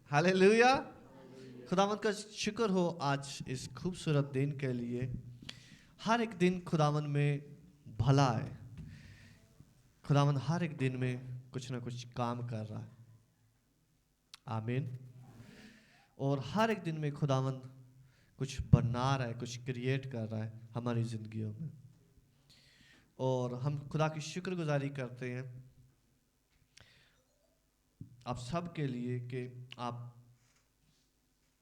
Hallelujah. खुदावंद का शुक्र हो आज इस खूबसूरत दिन के लिए। हर एक दिन खुदावंद में भला है। खुदावंद हर एक दिन में कुछ ना कुछ काम कर रहा है। आमीन। और हर एक दिन में खुदावंद कुछ बना रहा है, कुछ क्रिएट कर रहा है हमारी ज़िंदगियों में। और हम खुदा की शुक्रगुजारी करते हैं आप सब के लिए कि आप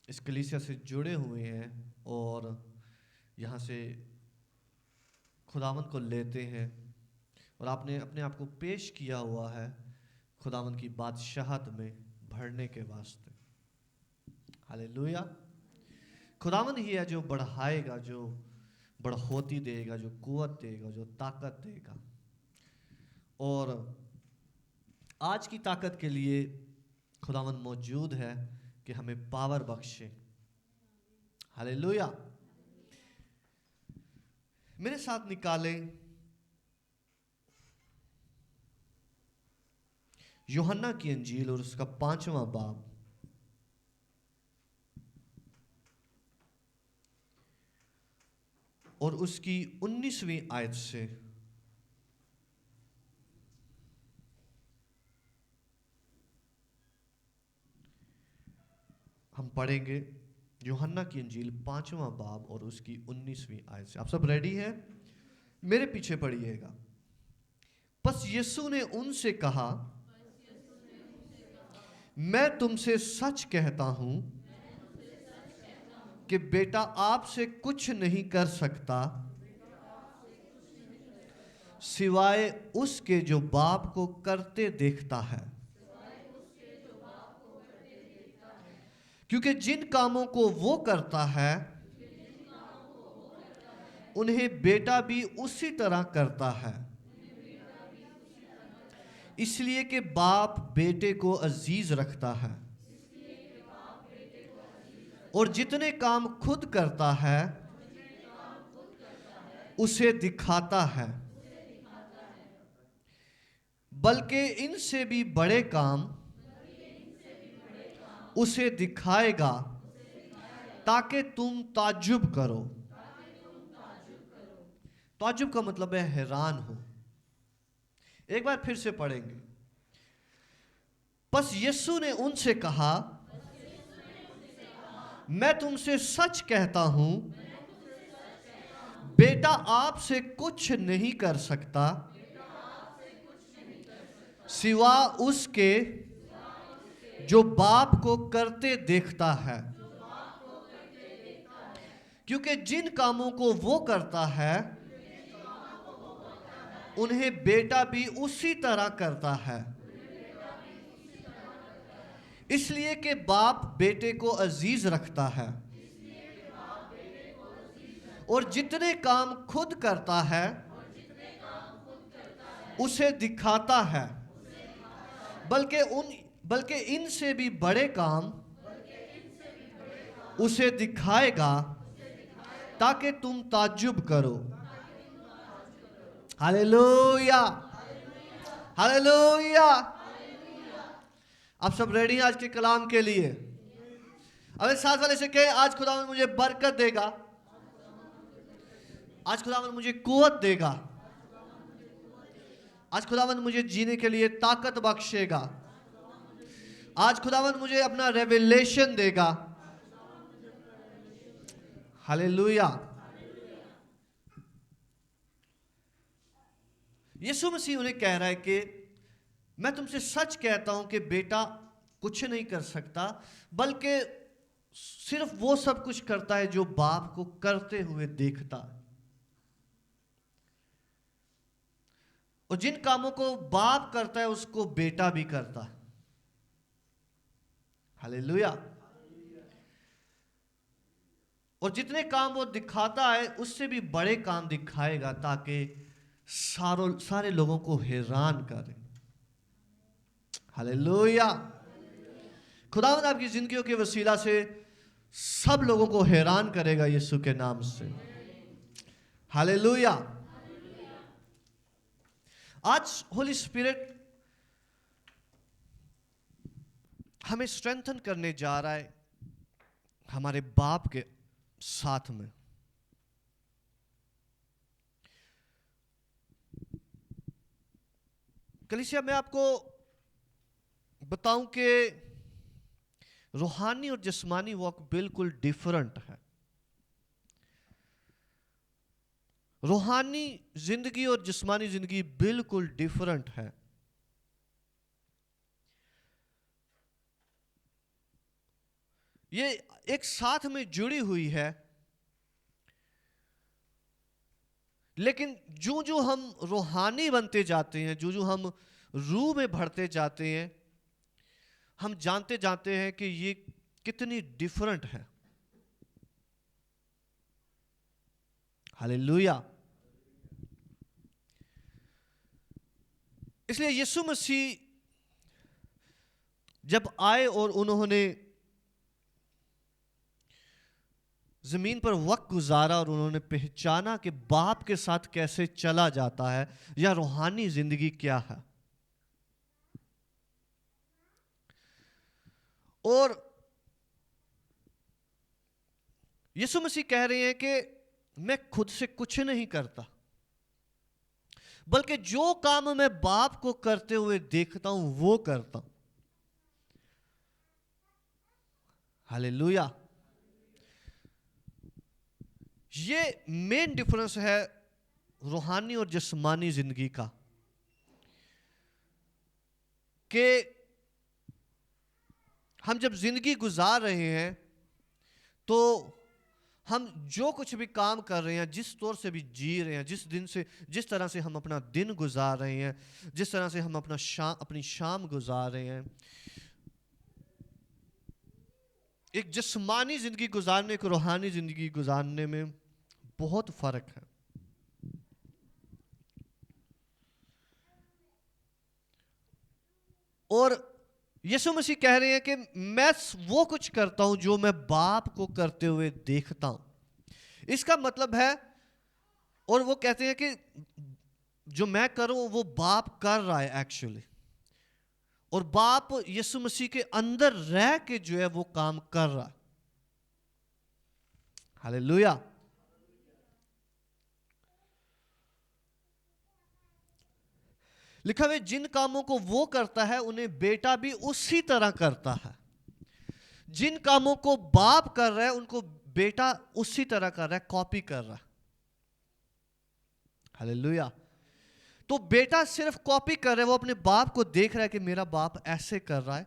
इस कलीसिया से जुड़े हुए हैं और यहाँ से खुदावंद को लेते हैं और आपने अपने आप को पेश किया हुआ है खुदावंद की बादशाहत में भरने के वास्ते। हालेलुया। खुदावंद ही है जो बढ़ाएगा, जो बढ़ोती देगा, जो कुवत देगा, जो ताकत देगा। और आज की ताकत के लिए खुदावंद मौजूद है कि हमें पावर बख्शे। हालेलुया। मेरे साथ निकालें यूहन्ना की इंजील और उसका 5वां बाब और उसकी 19वीं आयत से। हम पढ़ेंगे यूहन्ना की इंजील 5वां बाब और उसकी 19वीं आयत से। आप सब रेडी हैं? मेरे पीछे पढ़िएगा। बस यीशु ने उनसे कहा, मैं तुमसे सच कहता हूं कि बेटा आपसे कुछ नहीं कर सकता सिवाय उसके जो बाप को करते देखता है, क्योंकि जिन कामों को वो करता है उन्हें बेटा भी उसी तरह करता है, इसलिए कि बाप बेटे को अजीज रखता है और जितने काम खुद करता है उसे दिखाता है, बल्कि इनसे भी बड़े काम उसे दिखाएगा ताकि तुम ताज्जुब करो। ताज्जुब का मतलब है हैरान हो। एक बार फिर से पढ़ेंगे। बस यीशु ने उनसे कहा, मैं तुमसे सच कहता हूं बेटा आपसे कुछ नहीं कर सकता सिवा उसके जो बाप को करते देखता है, क्योंकि जिन कामों को वो करता है उन्हें बेटा भी उसी तरह करता है, इसलिए कि बाप बेटे को अजीज रखता है और जितने काम खुद करता है उसे दिखाता है, बल्कि इनसे भी बड़े काम उसे दिखाएगा ताकि तुम ताज्जुब करो। Hallelujah, hallelujah. आप सब रेडी हैं आज के कलाम के लिए? अब साथ वाले से कहे, आज खुदावंद मुझे बरकत देगा, आज खुदावंद मुझे कुवत देगा, आज खुदावंद मुझे जीने के लिए ताकत बख्शेगा, आज खुदावंद मुझे अपना रेवलेशन देगा। हालेलुया। यीशु मसीह उन्हें कह रहा है कि मैं तुमसे सच कहता हूं कि बेटा कुछ नहीं कर सकता, बल्कि सिर्फ वो सब कुछ करता है जो बाप को करते हुए देखता है, और जिन कामों को बाप करता है उसको बेटा भी करता है। हालेलुया। और जितने काम वो दिखाता है उससे भी बड़े काम दिखाएगा ताकि सारे लोगों को हैरान करे। हालेलुया। खुदावंद आपकी जिंदगियों के वसीला से सब लोगों को हैरान करेगा यीशु के नाम से। हालेलुया। आज होली स्पिरिट ہمیں اسٹرینتھن کرنے جا رہا ہے ہمارے باپ کے ساتھ میں. کلیسیا میں آپ کو بتاؤں کہ روحانی اور جسمانی واک بالکل ڈیفرنٹ ہے. روحانی زندگی اور جسمانی زندگی بالکل ڈیفرنٹ ہے. یہ ایک ساتھ میں جڑی ہوئی ہے، لیکن جو ہم روحانی بنتے جاتے ہیں، جو ہم روح میں بڑھتے جاتے ہیں، ہم جانتے ہیں کہ یہ کتنی ڈیفرنٹ ہے. ہاللیلویا. اس لیے یسوع مسیح جب آئے اور انہوں نے زمین پر وقت گزارا اور انہوں نے پہچانا کہ باپ کے ساتھ کیسے چلا جاتا ہے یا روحانی زندگی کیا ہے. اور یسوع مسیح کہہ رہے ہیں کہ میں خود سے کچھ نہیں کرتا، بلکہ جو کام میں باپ کو کرتے ہوئے دیکھتا ہوں وہ کرتا ہوں. ہاللیلویا. یہ مین ڈفرنس ہے روحانی اور جسمانی زندگی کا، کہ ہم جب زندگی گزار رہے ہیں تو ہم جو کچھ بھی کام کر رہے ہیں، جس طور سے بھی جی رہے ہیں، جس طرح سے ہم اپنا دن گزار رہے ہیں، جس طرح سے ہم اپنی شام گزار رہے ہیں، ایک جسمانی زندگی گزارنے کو روحانی زندگی گزارنے میں بہت فرق ہے. اور یسوع مسیح کہہ رہے ہیں کہ میں وہ کچھ کرتا ہوں جو میں باپ کو کرتے ہوئے دیکھتا ہوں. اس کا مطلب ہے، اور وہ کہتے ہیں کہ جو میں کروں وہ باپ کر رہا ہے ایکچولی، اور باپ یسوع مسیح کے اندر رہ کے جو ہے وہ کام کر رہا ہے. ہاللیلویا. لکھا ہے جن کاموں کو وہ کرتا ہے انہیں بیٹا بھی اسی طرح کرتا ہے. جن کاموں کو باپ کر رہا ہے ان کو بیٹا اسی طرح کر رہا ہے، کاپی کر رہا ہے. ہاللیلویا. تو بیٹا صرف کاپی کر رہا ہے، وہ اپنے باپ کو دیکھ رہا ہے کہ میرا باپ ایسے کر رہا ہے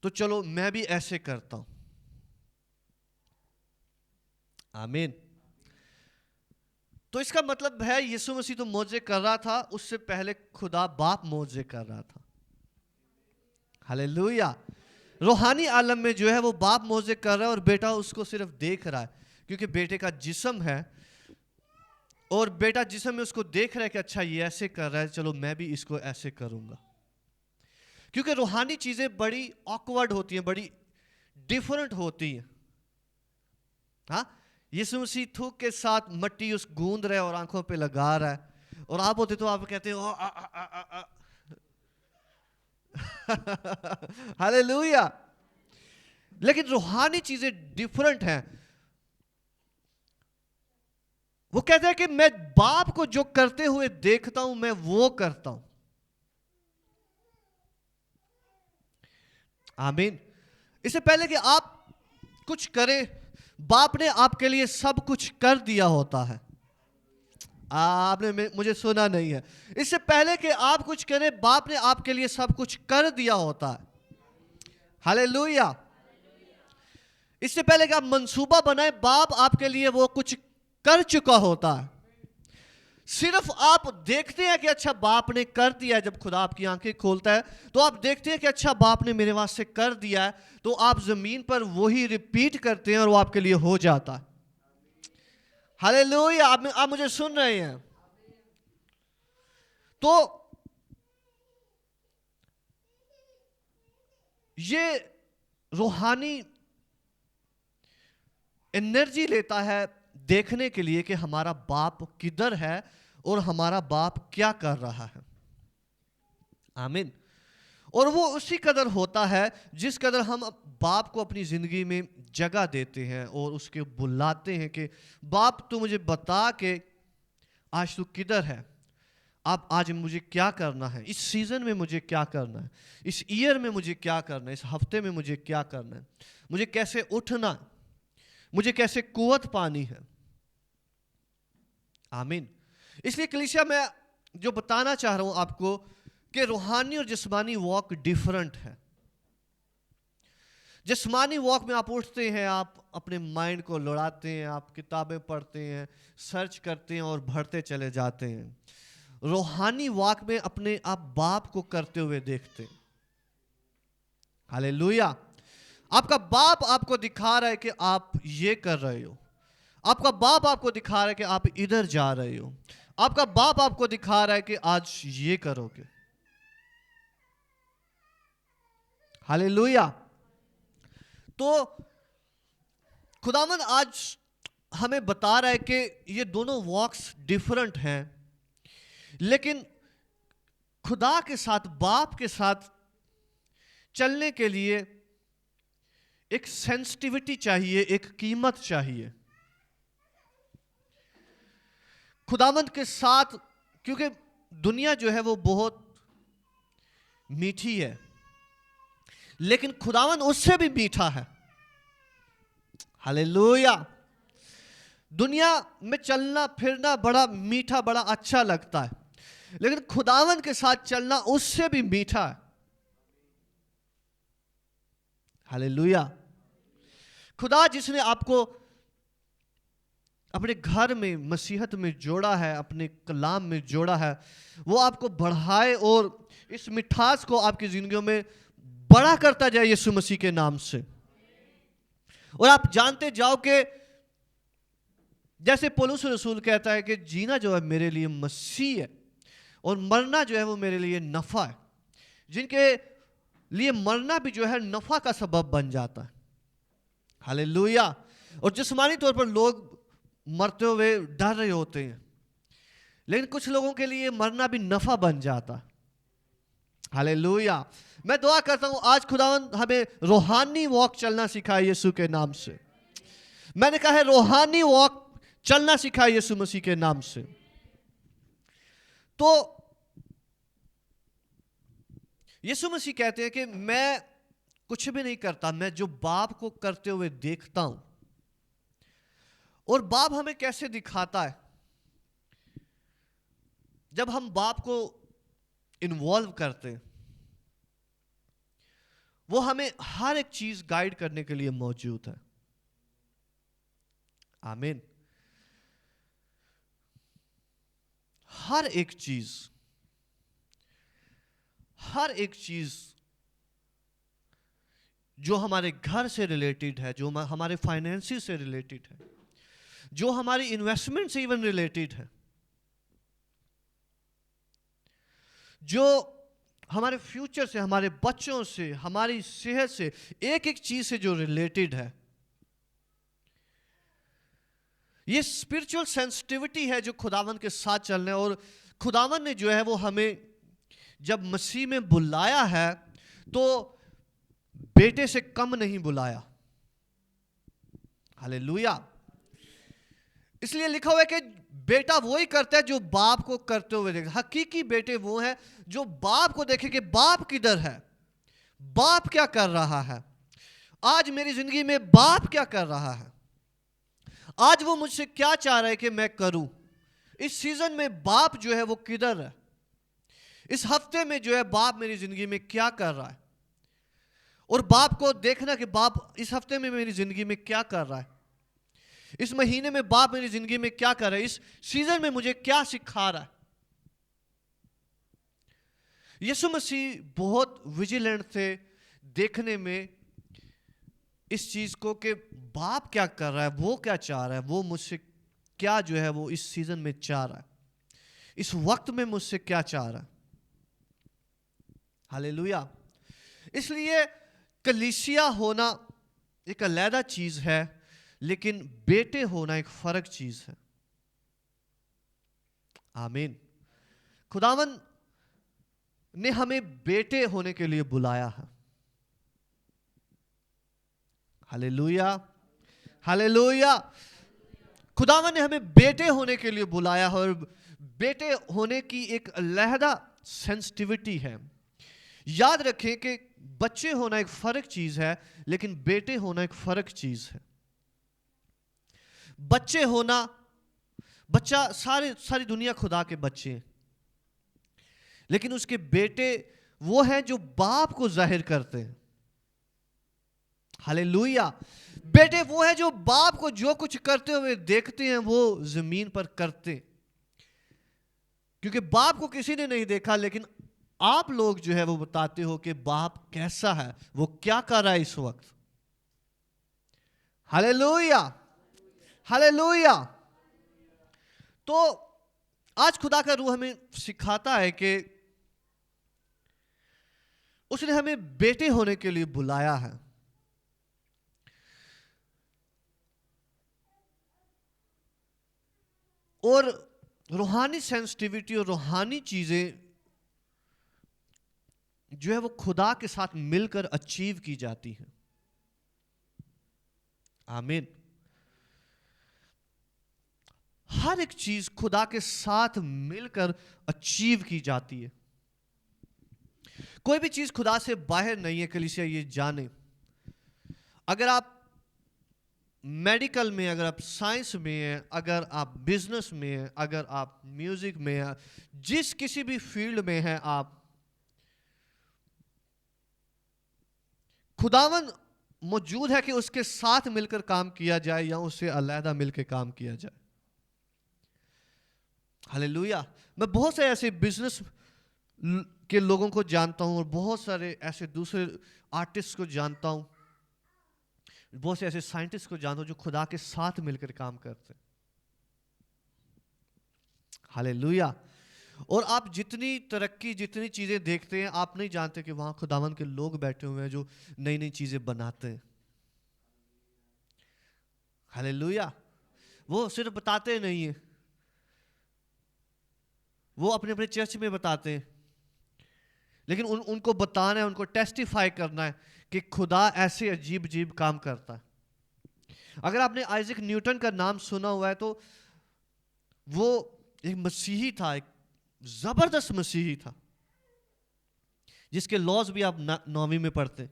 تو چلو میں بھی ایسے کرتا ہوں. آمین. تو اس کا مطلب ہے یسوع مسیح تو معجزے کر رہا تھا، اس سے پہلے خدا باپ معجزے کر رہا تھا. ہاللیلویا. روحانی عالم میں جو ہے وہ باپ معجزے کر رہا ہے اور بیٹا اس کو صرف دیکھ رہا ہے، کیونکہ بیٹے کا جسم ہے اور بیٹا جسم میں اس کو دیکھ رہا ہے کہ اچھا یہ ایسے کر رہا ہے، چلو میں بھی اس کو ایسے کروں گا. کیونکہ روحانی چیزیں بڑی آکورڈ ہوتی ہیں، بڑی ڈیفرنٹ ہوتی ہیں. ہاں، یسوع مسیح تھوک کے ساتھ مٹی اس گوند رہے اور آنکھوں پہ لگا رہا ہے، اور آپ ہوتے تو آپ کہتے ہو ہاللیلویا. لیکن روحانی چیزیں ڈیفرنٹ ہیں. وہ کہتے ہیں کہ میں باپ کو جو کرتے ہوئے دیکھتا ہوں میں وہ کرتا ہوں. آمین. اس سے پہلے کہ آپ کچھ کریں، باپ نے آپ کے لیے سب کچھ کر دیا ہوتا ہے. آپ نے مجھے سنا نہیں ہے. اس سے پہلے کہ آپ کچھ کریں باپ نے آپ کے لیے سب کچھ کر دیا ہوتا ہے. ہاللیلویا. اس سے پہلے کہ آپ منصوبہ بنائیں باپ آپ کے لیے وہ کچھ کر چکا ہوتا ہے. صرف آپ دیکھتے ہیں کہ اچھا باپ نے کر دیا ہے. جب خدا آپ کی آنکھیں کھولتا ہے تو آپ دیکھتے ہیں کہ اچھا باپ نے میرے واسطے کر دیا ہے، تو آپ زمین پر وہی ریپیٹ کرتے ہیں اور وہ آپ کے لیے ہو جاتا ہے. ہاللیلویا. آپ مجھے سن رہے ہیں؟ تو یہ روحانی انرجی لیتا ہے دیکھنے کے لیے کہ ہمارا باپ کدھر ہے اور ہمارا باپ کیا کر رہا ہے. آمین. اور وہ اسی قدر ہوتا ہے جس قدر ہم باپ کو اپنی زندگی میں جگہ دیتے ہیں اور اس کے بلاتے ہیں کہ باپ تو مجھے بتا کہ آج تو کدھر ہے، آپ آج مجھے کیا کرنا ہے، اس سیزن میں مجھے کیا کرنا ہے، اس ایئر میں مجھے کیا کرنا ہے، اس ہفتے میں مجھے کیا کرنا ہے، مجھے کیسے اٹھنا، مجھے کیسے قوت پانی ہے. آمین. اس لیے کلیسیا میں جو بتانا چاہ رہا ہوں آپ کو کہ روحانی اور جسمانی واک ڈیفرنٹ ہے. جسمانی واک میں آپ اٹھتے ہیں، آپ اپنے مائنڈ کو لڑاتے ہیں، آپ کتابیں پڑھتے ہیں، سرچ کرتے ہیں اور بڑھتے چلے جاتے ہیں. روحانی واک میں اپنے آپ باپ کو کرتے ہوئے دیکھتے ہیں. ہاللیلویا. آپ کا باپ آپ کو دکھا رہا ہے کہ آپ یہ کر رہے ہو. آپ کا باپ آپ کو دکھا رہا ہے کہ آپ ادھر جا رہے ہو. آپ کا باپ آپ کو دکھا رہا ہے کہ آج یہ کرو گے. ہاللیلویا. تو خداوند آج ہمیں بتا رہا ہے کہ یہ دونوں واکس ڈیفرنٹ ہیں، لیکن خدا کے ساتھ، باپ کے ساتھ چلنے کے لیے ایک سینسٹیوٹی چاہیے، ایک قیمت چاہیے. خداوند کے ساتھ، کیونکہ دنیا جو ہے وہ بہت میٹھی ہے، لیکن خداوند اس سے بھی میٹھا ہے. ہاللیلویا. دنیا میں چلنا پھرنا بڑا میٹھا، بڑا اچھا لگتا ہے، لیکن خداوند کے ساتھ چلنا اس سے بھی میٹھا ہے. ہاللیلویا. خدا جس نے آپ کو اپنے گھر میں مسیحت میں جوڑا ہے، اپنے کلام میں جوڑا ہے، وہ آپ کو بڑھائے اور اس مٹھاس کو آپ کی زندگیوں میں بڑا کرتا جائے یسوع مسیح کے نام سے. اور آپ جانتے جاؤ کہ جیسے پولس رسول کہتا ہے کہ جینا جو ہے میرے لیے مسیح ہے اور مرنا جو ہے وہ میرے لیے نفع ہے. جن کے لیے مرنا بھی جو ہے نفع کا سبب بن جاتا ہے. ہاللیلویا. اور جسمانی طور پر لوگ مرتے ہوئے ڈر رہے ہوتے ہیں، لیکن کچھ لوگوں کے لیے مرنا بھی نفع بن جاتا ہے. ہاللیلویا. میں دعا کرتا ہوں آج خداوند ہمیں روحانی واک چلنا سکھائے یسوع کے نام سے. میں نے کہا ہے روحانی واک چلنا سکھائے یسوع مسیح کے نام سے. تو یسوع مسیح کہتے ہیں کہ میں کچھ بھی نہیں کرتا، میں جو باپ کو کرتے ہوئے دیکھتا ہوں. اور باپ ہمیں کیسے دکھاتا ہے؟ جب ہم باپ کو انوالو کرتے ہیں، وہ ہمیں ہر ایک چیز گائیڈ کرنے کے لیے موجود ہے. آمین. ہر ایک چیز جو ہمارے گھر سے ریلیٹڈ ہے، جو ہمارے فائنینس سے ریلیٹڈ ہے، جو ہماری انویسٹمنٹ سے ایون ریلیٹڈ ہے، جو ہمارے فیوچر سے، ہمارے بچوں سے، ہماری صحت سے، ایک ایک چیز سے جو ریلیٹڈ ہے، یہ اسپرچل سینسٹیوٹی ہے جو خداوند کے ساتھ چلنا ہے. اور خداوند نے جو ہے وہ ہمیں جب مسیح میں بلایا ہے تو بیٹے سے کم نہیں بلایا. ہاللیلویا. اس لیے لکھا ہوا ہے کہ بیٹا وہی کرتا ہے جو باپ کو کرتے ہوئے دیکھے. حقیقی بیٹے وہ ہیں جو باپ کو دیکھے کہ باپ کدھر ہے، باپ کیا کر رہا ہے، آج میری زندگی میں باپ کیا کر رہا ہے، آج وہ مجھ سے کیا چاہ رہا ہے کہ میں کروں، اس سیزن میں باپ جو ہے وہ کدھر ہے، اس ہفتے میں جو ہے باپ میری زندگی میں کیا کر رہا ہے. اور باپ کو دیکھنا کہ باپ اس ہفتے میں میری زندگی میں کیا کر رہا ہے، اس مہینے میں باپ میری زندگی میں کیا کر رہا ہے، اس سیزن میں مجھے کیا سکھا رہا ہے. یسوع مسیح بہت ویجیلنٹ تھے دیکھنے میں اس چیز کو کہ باپ کیا کر رہا ہے، وہ کیا چاہ رہا ہے، وہ مجھ سے کیا جو ہے وہ اس سیزن میں چاہ رہا ہے، اس وقت میں مجھ سے کیا چاہ رہا ہے. ہاللیلویا. اس لیے کلیسیا ہونا ایک علیحدہ چیز ہے، لیکن بیٹے ہونا ایک فرق چیز ہے. آمین. خداوند نے ہمیں بیٹے ہونے کے لیے بلایا ہے. ہاللیلویا ہاللیلویا. خداوند نے ہمیں بیٹے ہونے کے لیے بلایا ہے, اور بیٹے ہونے کی ایک علیحدہ سینسٹیوٹی ہے. یاد رکھیں کہ بچے ہونا ایک فرق چیز ہے, لیکن بیٹے ہونا ایک فرق چیز ہے. بچے ہونا, بچہ ساری دنیا خدا کے بچے ہیں, لیکن اس کے بیٹے وہ ہیں جو باپ کو ظاہر کرتے ہیں. ہاللیلویا. بیٹے وہ ہیں جو باپ کو جو کچھ کرتے ہوئے دیکھتے ہیں وہ زمین پر کرتے ہیں, کیونکہ باپ کو کسی نے نہیں دیکھا, لیکن آپ لوگ جو ہے وہ بتاتے ہو کہ باپ کیسا ہے, وہ کیا کر رہا ہے اس وقت. ہاللیلویا ہاللیلویا. تو آج خدا کا روح ہمیں سکھاتا ہے کہ اس نے ہمیں بیٹے ہونے کے لیے بلایا ہے. اور روحانی سینسٹیوٹی اور روحانی چیزیں جو ہے وہ خدا کے ساتھ مل کر اچیو کی جاتی ہیں. آمین. ہر ایک چیز خدا کے ساتھ مل کر اچیو کی جاتی ہے. کوئی بھی چیز خدا سے باہر نہیں ہے, کلیسیا یہ جانے. اگر آپ میڈیکل میں, اگر آپ سائنس میں ہیں, اگر آپ بزنس میں ہیں, اگر آپ میوزک میں ہیں, جس کسی بھی فیلڈ میں ہیں آپ, خداوند موجود ہے کہ اس کے ساتھ مل کر کام کیا جائے یا اس سے علیحدہ مل کے کام کیا جائے. ہاللیلویا. میں بہت سے ایسے بزنس کے لوگوں کو جانتا ہوں, اور بہت سارے ایسے دوسرے آرٹسٹ کو جانتا ہوں, بہت سے ایسے سائنٹسٹ کو جانتا ہوں جو خدا کے ساتھ مل کر کام کرتے ہیں. ہاللیلویا. اور آپ جتنی ترقی, جتنی چیزیں دیکھتے ہیں, آپ نہیں جانتے کہ وہاں خداوند کے لوگ بیٹھے ہوئے ہیں جو نئی نئی چیزیں بناتے ہیں. ہاللیلویا. وہ صرف بتاتے نہیں ہیں, وہ اپنے اپنے چرچ میں بتاتے ہیں, لیکن ان کو بتانا ہے, ان کو ٹیسٹیفائی کرنا ہے کہ خدا ایسے عجیب عجیب کام کرتا ہے. اگر آپ نے آئزک نیوٹن کا نام سنا ہوا ہے تو وہ ایک مسیحی تھا, ایک زبردست مسیحی تھا, جس کے لاز بھی آپ 9ویں میں پڑھتے ہیں.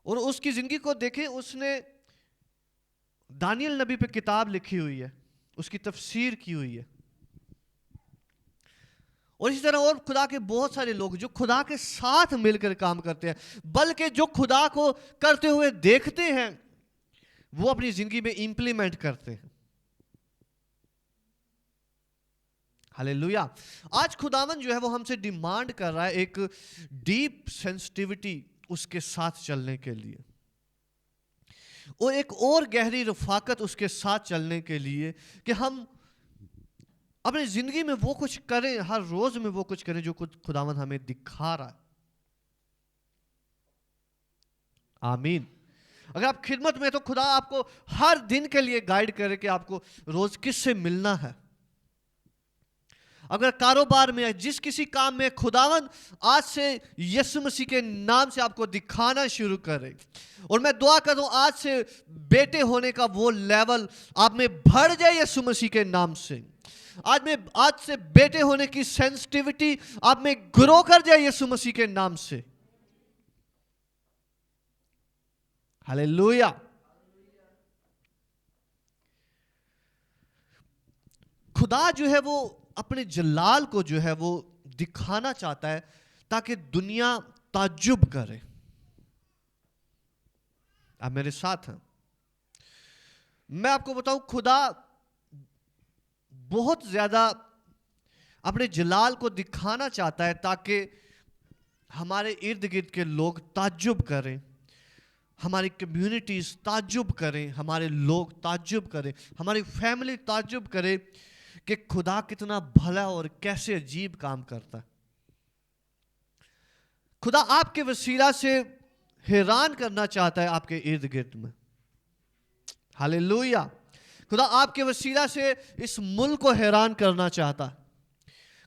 اور اس کی زندگی کو دیکھیں, اس نے دانیل نبی پہ کتاب لکھی ہوئی ہے, اس کی تفسیر کی ہوئی ہے. اور اسی طرح اور خدا کے بہت سارے لوگ جو خدا کے ساتھ مل کر کام کرتے ہیں, بلکہ جو خدا کو کرتے ہوئے دیکھتے ہیں وہ اپنی زندگی میں امپلیمنٹ کرتے ہیں. ہاللیلویا. آج خداوند جو ہے وہ ہم سے ڈیمانڈ کر رہا ہے ایک ڈیپ سینسٹیوٹی اس کے ساتھ چلنے کے لیے, اور ایک اور گہری رفاقت اس کے ساتھ چلنے کے لیے کہ ہم اپنی زندگی میں وہ کچھ کریں, ہر روز میں وہ کچھ کریں جو خداوند ہمیں دکھا رہا ہے. آمین. اگر آپ خدمت میں تو خدا آپ کو ہر دن کے لیے گائیڈ کرے کہ آپ کو روز کس سے ملنا ہے. اگر کاروبار میں, جس کسی کام میں, خداوند آج سے یسوع مسیح کے نام سے آپ کو دکھانا شروع کرے. اور میں دعا کروں آج سے بیٹے ہونے کا وہ لیول آپ میں بڑھ جائے یسوع مسیح کے نام سے. آج سے بیٹے ہونے کی سینسٹیوٹی آپ میں گرو کر جائے یسوع مسیح کے نام سے. ہاللیلویا. خدا جو ہے وہ اپنے جلال کو جو ہے وہ دکھانا چاہتا ہے تاکہ دنیا تعجب کرے. آپ میرے ساتھ ہیں. میں آپ کو بتاؤں, خدا بہت زیادہ اپنے جلال کو دکھانا چاہتا ہے تاکہ ہمارے ارد گرد کے لوگ تعجب کریں, ہماری کمیونٹیز تعجب کریں, ہمارے لوگ تعجب کریں, ہماری فیملی تعجب کرے کہ خدا کتنا بھلا اور کیسے عجیب کام کرتا ہے. خدا آپ کے وسیلہ سے حیران کرنا چاہتا ہے آپ کے ارد گرد میں. ہاللیلویا. خدا آپ کے وسیلہ سے اس ملک کو حیران کرنا چاہتا ہے.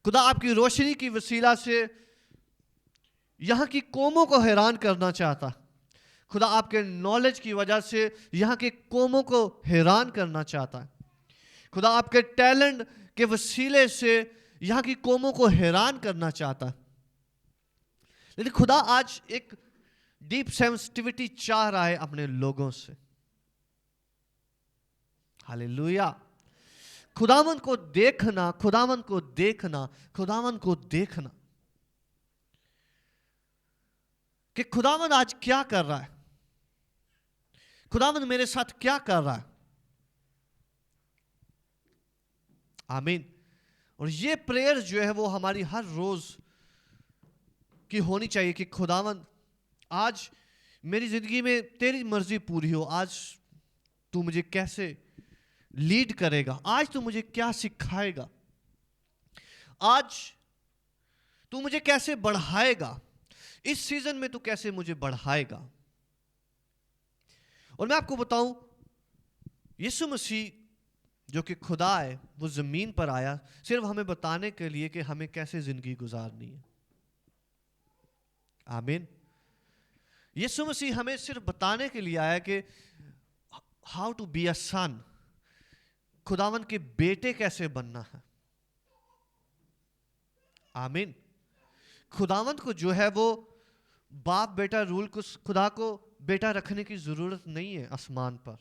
खुदा आपकी रोशनी की वसीला से यहाँ की कौमों को हैरान करना चाहता। खुदा आपके नॉलेज की वजह से यहाँ के कौमों को हैरान करना चाहता है। खुदा आपके टैलेंट के वसीले से यहाँ की कौमों को हैरान करना चाहता है। लेकिन खुदा आज एक डीप सेंसिटिविटी चाह रहा है अपने लोगों से। हालेलुया। खुदावन को देखना, खुदावन को देखना, खुदावन को देखना कि खुदावन आज क्या कर रहा है, खुदावन मेरे साथ क्या कर रहा है। आमीन। और ये प्रेयर जो है वो हमारी हर रोज की होनी चाहिए कि खुदावन आज मेरी जिंदगी में तेरी मर्जी पूरी हो। आज तू मुझे कैसे लीड करेगा, आज तू मुझे क्या सिखाएगा, आज तू मुझे कैसे बढ़ाएगा, इस सीजन में तू कैसे मुझे बढ़ाएगा। और मैं आपको बताऊं, यीशु मसीह जो कि खुदा है, वो जमीन पर आया सिर्फ हमें बताने के लिए कि हमें कैसे जिंदगी गुजारनी है। आमीन। यीशु मसीह हमें सिर्फ बताने के लिए आया कि हाउ टू बी अ सन, खुदावन के बेटे कैसे बनना है। आमीन। खुदावन को जो है वो बाप बेटा रूल को, खुदा को बेटा रखने की जरूरत नहीं है आसमान पर।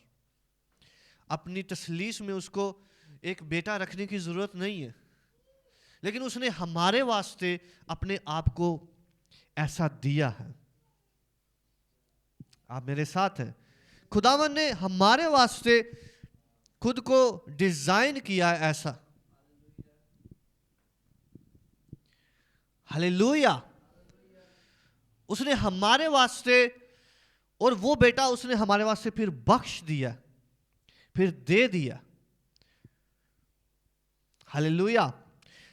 अपनी तसलीस में उसको एक बेटा रखने की जरूरत नहीं है, लेकिन उसने हमारे वास्ते अपने आप को ऐसा दिया है। आप मेरे साथ हैं। खुदावन ने हमारे वास्ते खुद को डिजाइन किया है ऐसा। हालेलुया। उसने हमारे वास्ते, और वो बेटा उसने हमारे वास्ते फिर बख्श दिया, फिर दे दिया। हालेलुया।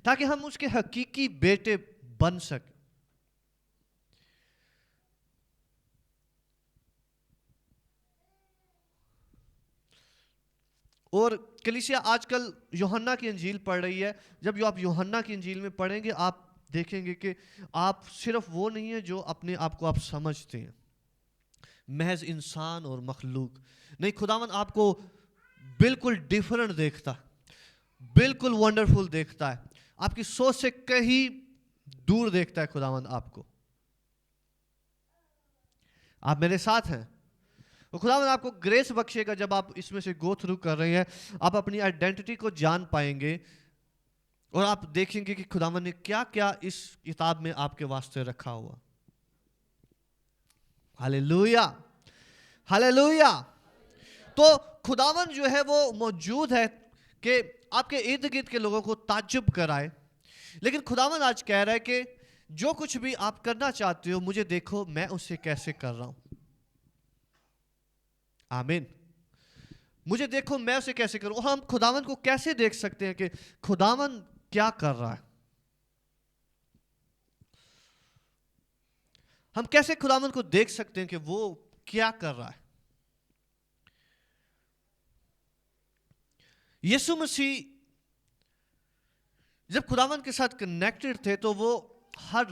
ताकि हम उसके हकीकी बेटे बन सके। और कलीसिया आजकल यूहन्ना की इंजील पढ़ रही है। जब आप यूहन्ना की इंजील में पढ़ेंगे, आप देखेंगे कि आप सिर्फ वो नहीं है जो अपने आप को आप समझते हैं महज इंसान और मखलूक नहीं। खुदावन आपको बिल्कुल डिफरेंट देखता है, बिल्कुल वंडरफुल देखता है, आपकी सोच से कहीं दूर देखता है खुदावन आपको। आप मेरे साथ हैं। तो खुदावन आपको ग्रेस बख्शेगा जब आप इसमें से गो थ्रू कर रहे हैं। आप अपनी आइडेंटिटी को जान पाएंगे और आप देखेंगे कि खुदावन ने क्या क्या इस किताब में आपके वास्ते रखा हुआ। Hallelujah, hallelujah. तो खुदावन जो है वो मौजूद है कि आपके इर्द गिर्द के लोगों को ताज्जुब कराए। लेकिन खुदावन आज कह रहा है कि जो कुछ भी आप करना चाहते हो, मुझे देखो मैं उसे कैसे कर रहा हूं। आमीन। मुझे देखो मैं उसे कैसे करूं। हम खुदावन को कैसे देख सकते हैं कि खुदावन क्या कर रहा है। हम कैसे खुदावन को देख सकते हैं कि वो क्या कर रहा है। यीशु मसीह जब खुदावन के साथ कनेक्टेड थे तो वो हर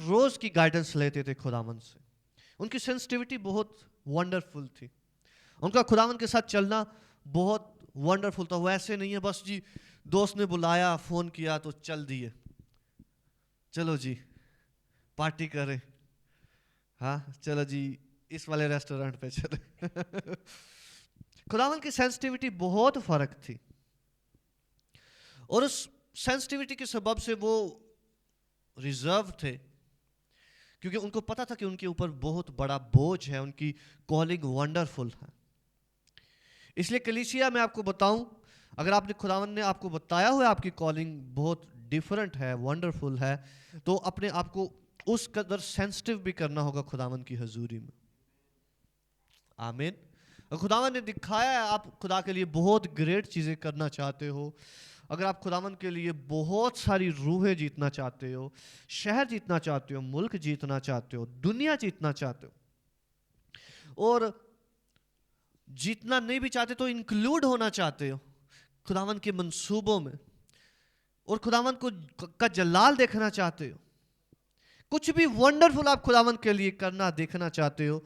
रोज की गाइडेंस लेते थे खुदावन से। उनकी सेंसिटिविटी बहुत वंडरफुल थी। उनका खुदावन के साथ चलना बहुत वंडरफुल था। वो ऐसे नहीं है बस जी दोस्त ने बुलाया, फोन किया तो चल दिए, चलो जी पार्टी करें, हाँ चलो जी इस वाले रेस्टोरेंट पे चले। खुदावन की सेंसिटिविटी बहुत फर्क थी और उस सेंसिटिविटी के सबब से वो रिजर्व थे, क्योंकि उनको पता था कि उनके ऊपर बहुत बड़ा बोझ है, उनकी कॉलिंग वंडरफुल है। इसलिए कलीसिया मैं आपको बताऊं, अगर आपने खुदावन ने आपको बताया हुआ है आपकी कॉलिंग बहुत डिफरेंट है, वंडरफुल है, तो अपने आप को उस कदर सेंसिटिव भी करना होगा खुदावन की हजूरी में। आमीन। और खुदावन ने दिखाया है आप खुदा के लिए बहुत ग्रेट चीज़ें करना चाहते हो। अगर आप खुदावन के लिए बहुत सारी रूहें जीतना चाहते हो, शहर जीतना चाहते हो, मुल्क जीतना चाहते हो, दुनिया जीतना चाहते हो, और जीतना नहीं भी चाहते तो इंक्लूड होना चाहते हो खुदावन के मंसूबों में, اور خداوند کو کا جلال دیکھنا چاہتے ہو, کچھ بھی ونڈرفل آپ خداوند کے لیے کرنا دیکھنا چاہتے ہو,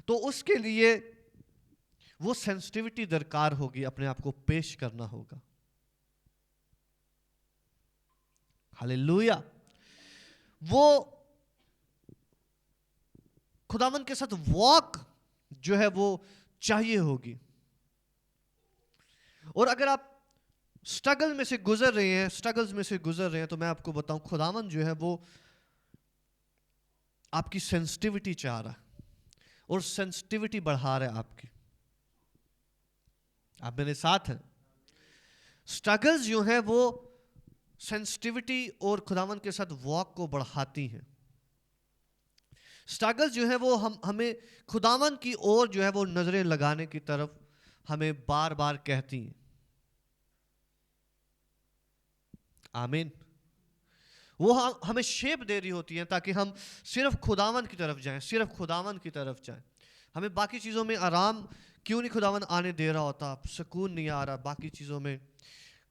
تو اس کے لیے وہ سینسٹیوٹی درکار ہوگی, اپنے آپ کو پیش کرنا ہوگا. ہاللیلویا. وہ خداوند کے ساتھ واک جو ہے وہ چاہیے ہوگی. اور اگر آپ سٹرگل میں سے گزر رہے ہیں, سٹرگلز میں سے گزر رہے ہیں, تو میں آپ کو بتاؤں خداوند جو ہے وہ آپ کی سینسٹیوٹی چاہ رہا ہے اور سینسٹیوٹی بڑھا رہا ہے آپ کی. آپ میرے ساتھ ہیں؟ سٹرگلز جو ہیں وہ سینسٹیوٹی اور خداوند کے ساتھ واک کو بڑھاتی ہیں. سٹرگلز جو ہیں وہ ہمیں خداوند کی اور جو ہے وہ نظریں لگانے کی طرف ہمیں بار بار کہتی ہیں. آمین. وہ ہمیں شیپ دے رہی ہوتی ہیں تاکہ ہم صرف خداوند کی طرف جائیں, صرف خداوند کی طرف جائیں. ہمیں باقی چیزوں میں آرام کیوں نہیں خداوند آنے دے رہا ہوتا, سکون نہیں آ رہا, باقی چیزوں میں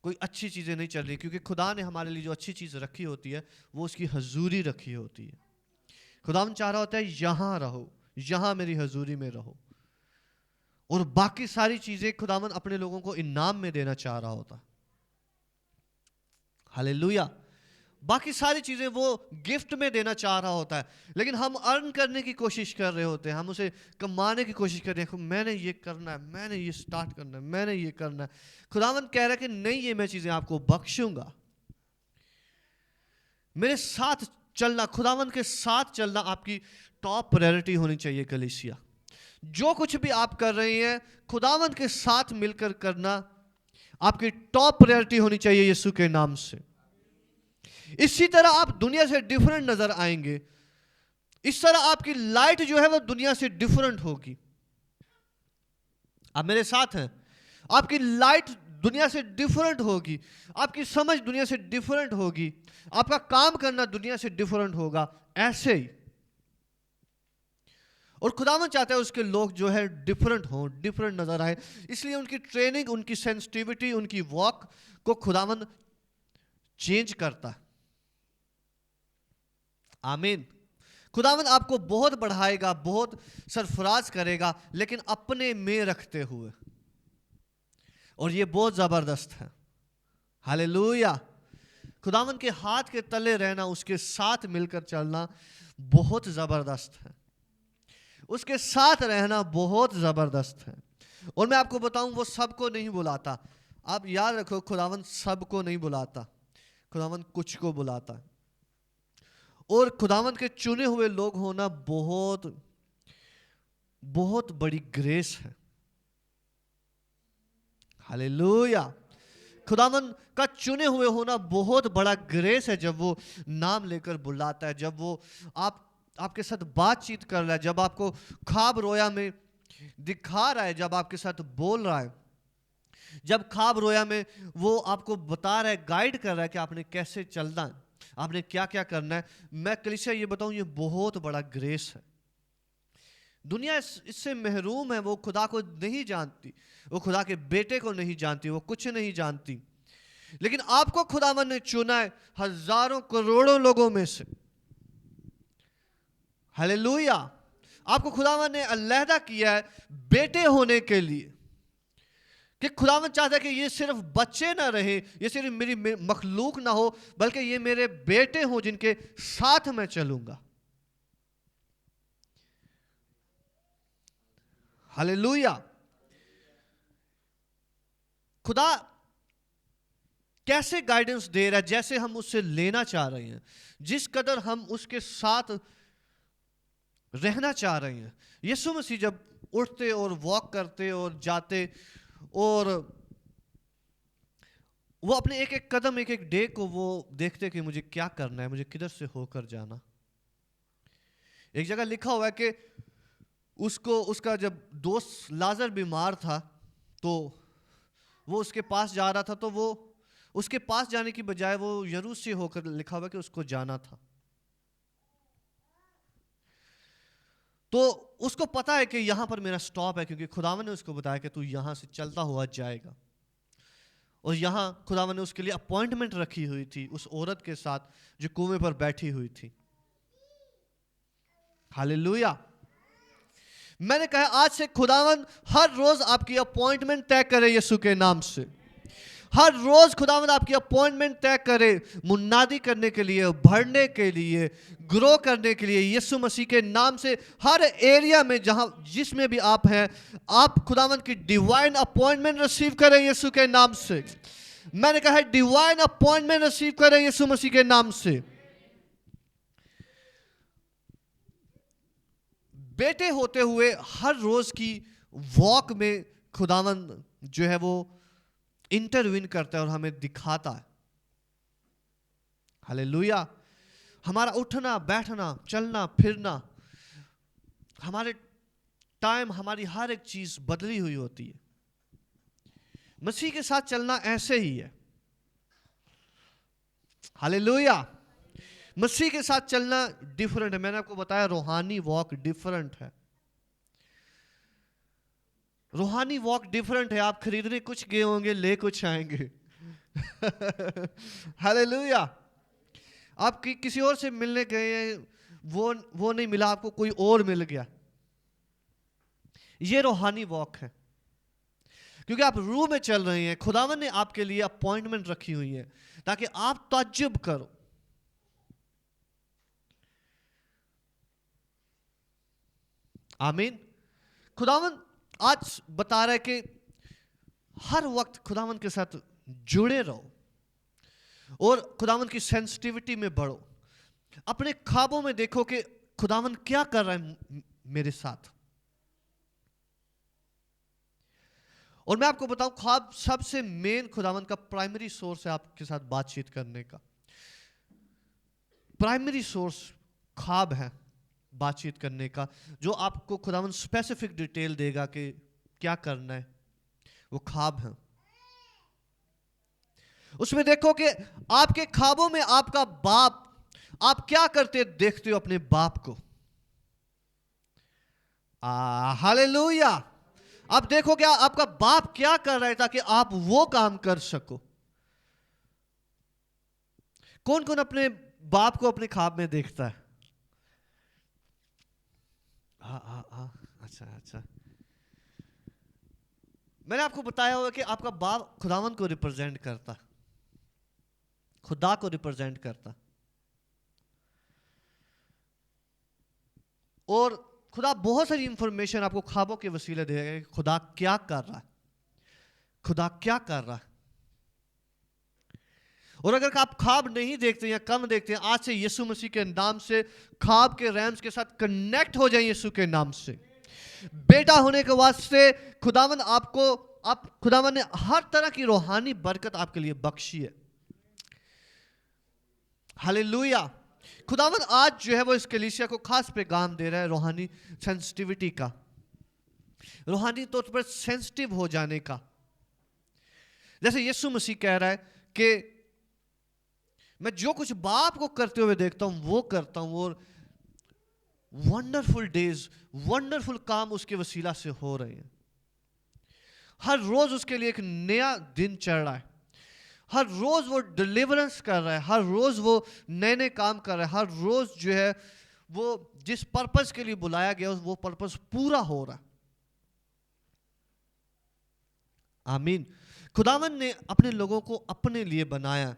کوئی اچھی چیزیں نہیں چل رہی, کیونکہ خدا نے ہمارے لیے جو اچھی چیز رکھی ہوتی ہے وہ اس کی حضوری رکھی ہوتی ہے. خداوند چاہ رہا ہوتا ہے یہاں رہو, یہاں میری حضوری میں رہو, اور باقی ساری چیزیں خداوند اپنے لوگوں کو انعام میں دینا چاہ رہا ہوتا. ہاللیلویا. باقی ساری چیزیں وہ گفٹ میں دینا چاہ رہا ہوتا ہے, لیکن ہم ارن کرنے کی کوشش کر رہے ہوتے ہیں, ہم اسے کمانے کی کوشش کر رہے ہیں. میں نے یہ کرنا ہے, میں نے یہ سٹارٹ کرنا ہے, میں نے یہ کرنا ہے. خداوند کہہ رہا ہے کہ نہیں, یہ میں چیزیں آپ کو بخشوں گا. میرے ساتھ چلنا, خداوند کے ساتھ چلنا آپ کی ٹاپ پرائرٹی ہونی چاہیے. کلیسیا, جو کچھ بھی آپ کر رہے ہیں خداوند کے ساتھ مل کر کرنا آپ کی ٹاپ پرائرٹی ہونی چاہیے یسوع کے نام سے. اسی طرح آپ دنیا سے ڈیفرنٹ نظر آئیں گے, اس طرح آپ کی لائٹ جو ہے وہ دنیا سے ڈیفرنٹ ہوگی. آپ میرے ساتھ ہیں؟ آپ کی لائٹ دنیا سے ڈیفرنٹ ہوگی, آپ کی سمجھ دنیا سے ڈیفرنٹ ہوگی, آپ کا کام کرنا دنیا سے ڈیفرنٹ ہوگا. ایسے ہی اور خداوند چاہتا ہے اس کے لوگ جو ہے ڈیفرنٹ ہوں, ڈیفرنٹ نظر آئے. اس لیے ان کی ٹریننگ, ان کی سینسٹیوٹی, ان کی واک کو خداوند چینج کرتا ہے. آمین. خداوند آپ کو بہت بڑھائے گا, بہت سرفراز کرے گا, لیکن اپنے میں رکھتے ہوئے, اور یہ بہت زبردست ہے. ہاللیلویا. خداوند کے ہاتھ کے تلے رہنا, اس کے ساتھ مل کر چلنا بہت زبردست ہے. اس کے ساتھ رہنا بہت زبردست ہے. اور میں آپ کو بتاؤں وہ سب کو نہیں بلاتا. آپ یاد رکھو, خداوند سب کو نہیں بلاتا, خداوند کچھ کو بلاتا ہے. اور خداوند کے چنے ہوئے لوگ ہونا بہت بہت بڑی گریس ہے. ہاللیلویا. خداوند کا چنے ہوئے ہونا بہت بڑا گریس ہے. جب وہ نام لے کر بلاتا ہے, جب وہ آپ کے ساتھ بات چیت کر رہا ہے, جب آپ کو خواب رویا میں دکھا رہا ہے, جب آپ کے ساتھ بول رہا ہے, جب خواب رویا میں وہ آپ کو بتا رہا ہے, گائیڈ کر رہا ہے کہ آپ نے کیسے چلنا ہے, آپ نے کیا کیا کرنا ہے. میں کلیسیا یہ بتاؤں, یہ بہت بڑا گریس ہے. دنیا اس سے محروم ہے, وہ خدا کو نہیں جانتی, وہ خدا کے بیٹے کو نہیں جانتی, وہ کچھ نہیں جانتی. لیکن آپ کو خداوند نے چنا ہے ہزاروں کروڑوں لوگوں میں سے. ہاللیلویا. آپ کو خداوند نے علیحدہ کیا ہے بیٹے ہونے کے لیے, کہ خداوند چاہتا ہے کہ یہ صرف بچے نہ رہے, یہ صرف میری مخلوق نہ ہو, بلکہ یہ میرے بیٹے ہوں جن کے ساتھ میں چلوں گا. ہاللیلویا. خدا کیسے گائیڈنس دے رہا ہے, جیسے ہم اس سے لینا چاہ رہے ہیں, جس قدر ہم اس کے ساتھ رہنا چاہ رہے ہیں. یسوع مسیح جب اٹھتے اور واک کرتے اور جاتے, اور وہ اپنے ایک ایک قدم, ایک ایک ڈے کو وہ دیکھتے کہ مجھے کیا کرنا ہے, مجھے کدھر سے ہو کر جانا. ایک جگہ لکھا ہوا ہے کہ اس کا جب دوست لازر بیمار تھا تو وہ اس کے پاس جا رہا تھا, تو وہ اس کے پاس جانے کی بجائے وہ یروس سے ہو کر, لکھا ہوا کہ اس کو جانا تھا. تو اس کو پتا ہے کہ یہاں پر میرا سٹاپ ہے, کیونکہ خداوند نے اس کو بتایا کہ تو یہاں سے چلتا ہوا جائے گا. اور یہاں خداوند نے اس کے لیے اپوائنٹمنٹ رکھی ہوئی تھی اس عورت کے ساتھ جو کنویں پر بیٹھی ہوئی تھی. ہاللیلویا. میں نے کہا آج سے خداوند ہر روز آپ کی اپوائنٹمنٹ طے کرے یسوع کے نام سے. ہر روز خداوند آپ کی اپوائنٹمنٹ طے کرے منادی کرنے کے لیے, بڑھنے کے لیے, گرو کرنے کے لیے یسوع مسیح کے نام سے. ہر ایریا میں جس میں بھی آپ ہیں, آپ خداوند کی ڈیوائن اپوائنٹمنٹ ریسیو کریں یسوع کے نام سے. میں نے کہا ہے ڈیوائن اپوائنٹمنٹ ریسیو کریں یسوع مسیح کے نام سے. بیٹے ہوتے ہوئے ہر روز کی واک میں خداوند جو ہے وہ انٹروین کرتا ہے اور ہمیں دکھاتا ہے. ہاللیلویا. ہمارا اٹھنا بیٹھنا چلنا پھرنا, ہمارے ٹائم, ہماری ہر ایک چیز بدلی ہوئی ہوتی ہے. مسیح کے ساتھ چلنا ایسے ہی ہے. ہاللیلویا. مسیح کے ساتھ چلنا ڈیفرنٹ ہے. میں نے آپ کو بتایا روحانی واک ڈیفرنٹ ہے. روحانی واک ڈیفرنٹ ہے. آپ خریدنے کچھ گئے ہوں گے, لے کچھ آئیں گے. ہاللیلویا. آپ کسی اور سے ملنے گئے ہیں, وہ نہیں ملا, آپ کو کوئی اور مل گیا. یہ روحانی واک ہے, کیونکہ آپ روح میں چل رہے ہیں. خداوند نے آپ کے لیے اپوائنٹمنٹ رکھی ہوئی ہے تاکہ آپ تعجب کرو. آمین. خداوند آج بتا رہا ہے کہ ہر وقت خداوند کے ساتھ جڑے رہو اور خداوند کی سینسٹیوٹی میں بڑھو. اپنے خوابوں میں دیکھو کہ خداوند کیا کر رہا ہے میرے ساتھ. اور میں آپ کو بتاؤں, خواب سب سے مین خداوند کا پرائمری سورس ہے آپ کے ساتھ بات چیت کرنے کا. پرائمری سورس خواب ہے بات چیت کرنے کا, جو آپ کو خداوند اسپیسیفک ڈیٹیل دے گا کہ کیا کرنا ہے. وہ خواب ہیں. اس میں دیکھو کہ آپ کے خوابوں میں آپ کا باپ, آپ کیا کرتے دیکھتے ہو اپنے باپ کو. ہاللیلویا. آپ دیکھو کہ آپ کا باپ کیا کر رہا ہے تاکہ آپ وہ کام کر سکو. کون کون اپنے باپ کو اپنے خواب میں دیکھتا ہے؟ اچھا. میں نے آپ کو بتایا ہوا کہ آپ کا باپ خداوند کو ریپرزینٹ کرتا, خدا کو ریپرزینٹ کرتا. اور خدا بہت ساری انفارمیشن آپ کو خوابوں کے وسیلے دے گا کہ خدا کیا کر رہا ہے, خدا کیا کر رہا ہے. اور اگر آپ خواب نہیں دیکھتے یا کم دیکھتے ہیں, آج سے یسوع مسیح کے نام سے خواب کے ریمز کے ساتھ کنیکٹ ہو جائیں یسوع کے نام سے. بیٹا ہونے کے واسطے خداوند آپ کو, خداوند نے ہر طرح کی روحانی برکت آپ کے لیے بخشی ہے. ہاللیلویا. خداوند آج جو ہے وہ اس کلیسیا کو خاص پیغام دے رہا ہے روحانی سینسٹیوٹی کا, روحانی طور پر سینسٹیو ہو جانے کا. جیسے یسوع مسیح کہہ رہا ہے کہ میں جو کچھ باپ کو کرتے ہوئے دیکھتا ہوں وہ کرتا ہوں, اور ونڈرفل ڈیز, ونڈرفل کام اس کے وسیلہ سے ہو رہے ہیں. ہر روز اس کے لیے ایک نیا دن چڑھ رہا ہے. ہر روز وہ ڈیلیورنس کر رہا ہے, ہر روز وہ نئے نئے کام کر رہا ہے, ہر روز جو ہے وہ جس پرپس کے لیے بلایا گیا وہ پرپس پورا ہو رہا ہے. آمین. خداوند نے اپنے لوگوں کو اپنے لیے بنایا,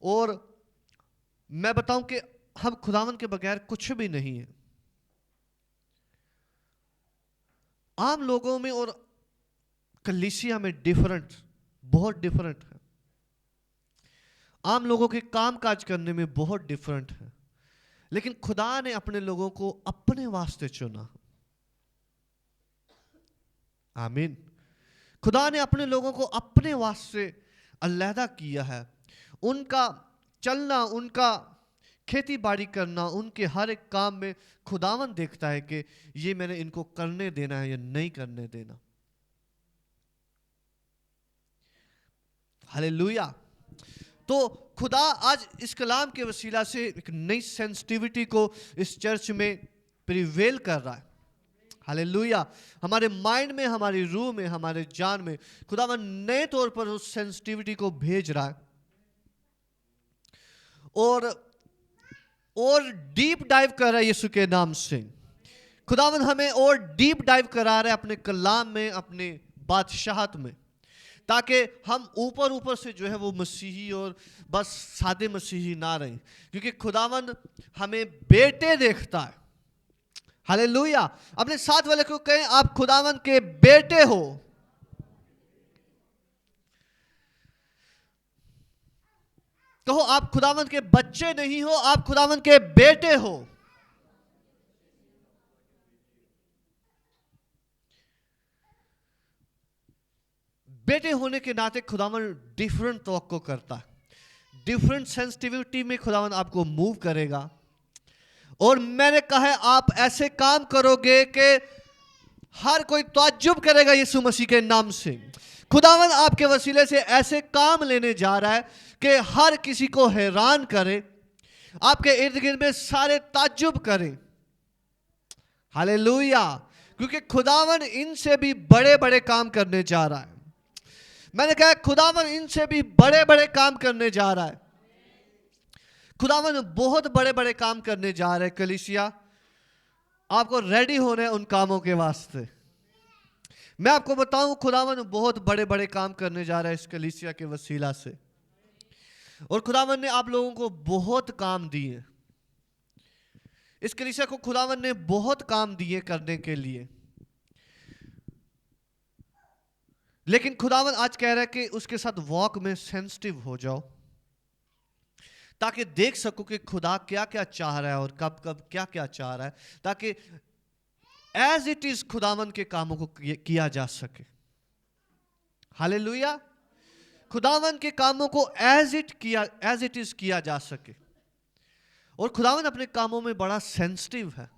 اور میں بتاؤں کہ ہم خداوند کے بغیر کچھ بھی نہیں ہیں. عام لوگوں میں اور کلیسیا میں ڈیفرنٹ, بہت ڈیفرنٹ ہے. عام لوگوں کے کام کاج کرنے میں بہت ڈیفرنٹ ہے, لیکن خدا نے اپنے لوگوں کو اپنے واسطے چنا. آمین. خدا نے اپنے لوگوں کو اپنے واسطے علیحدہ کیا ہے. ان کا چلنا, ان کا کھیتی باڑی کرنا, ان کے ہر ایک کام میں خداوند دیکھتا ہے کہ یہ میں نے ان کو کرنے دینا ہے یا نہیں کرنے دینا. ہاللیلویا. تو خدا آج اس کلام کے وسیلہ سے ایک نئی سینسٹیوٹی کو اس چرچ میں پریویل کر رہا ہے. हालेलुया। हमारे माइंड में, हमारी रूह में, हमारे जान में खुदावन नए तौर पर उस सेंसिटिविटी को भेज रहा है और डीप डाइव कर रहा है यीशु के नाम से। खुदावन हमें और डीप डाइव करा रहा है अपने कलाम में, अपने बादशाहत में, ताकि हम ऊपर ऊपर से जो है वो मसीही और बस सादे मसीही ना रहें, क्योंकि खुदावन हमें बेटे देखता है। हालेलुया। अपने साथ वाले को कहें, आप खुदावन के बेटे हो। कहो, आप खुदावन के बच्चे नहीं हो, आप खुदावन के बेटे हो। बेटे होने के नाते खुदावन डिफरेंट तवक्को करता है, डिफरेंट सेंसिटिविटी में खुदावन आपको मूव करेगा। और मैंने कहा है, आप ऐसे काम करोगे कि हर कोई ताज्जुब करेगा यीशु मसीह के नाम से। खुदावन आपके वसीले से ऐसे काम लेने जा रहा है कि हर किसी को हैरान करे, आपके इर्द गिर्द में सारे ताज्जुब करें। हालेलुया। क्योंकि खुदावन इनसे भी बड़े बड़े काम करने जा रहा है। मैंने कहा, खुदावन इनसे भी बड़े बड़े काम करने जा रहा है। खुदावन बहुत बड़े बड़े काम करने जा रहे हैं। कलीसिया, आपको रेडी होना है उन कामों के वास्ते। मैं आपको बताऊं, खुदावन बहुत बड़े बड़े काम करने जा रहा है इस कलीसिया के वसीला से। और खुदावन ने आप लोगों को बहुत काम दिए, इस कलीसिया को खुदावन ने बहुत काम दिए करने के लिए। लेकिन खुदावन आज कह रहा है कि उसके साथ वॉक में सेंसिटिव हो जाओ, ताकि देख सको कि खुदा क्या क्या चाह रहा है और कब कब क्या क्या चाह रहा है, ताकि एज इट इज खुदावन के कामों को किया जा सके। हालेलुया। खुदावन के कामों को एज इट इज किया जा सके। और खुदावन अपने कामों में बड़ा सेंसिटिव है।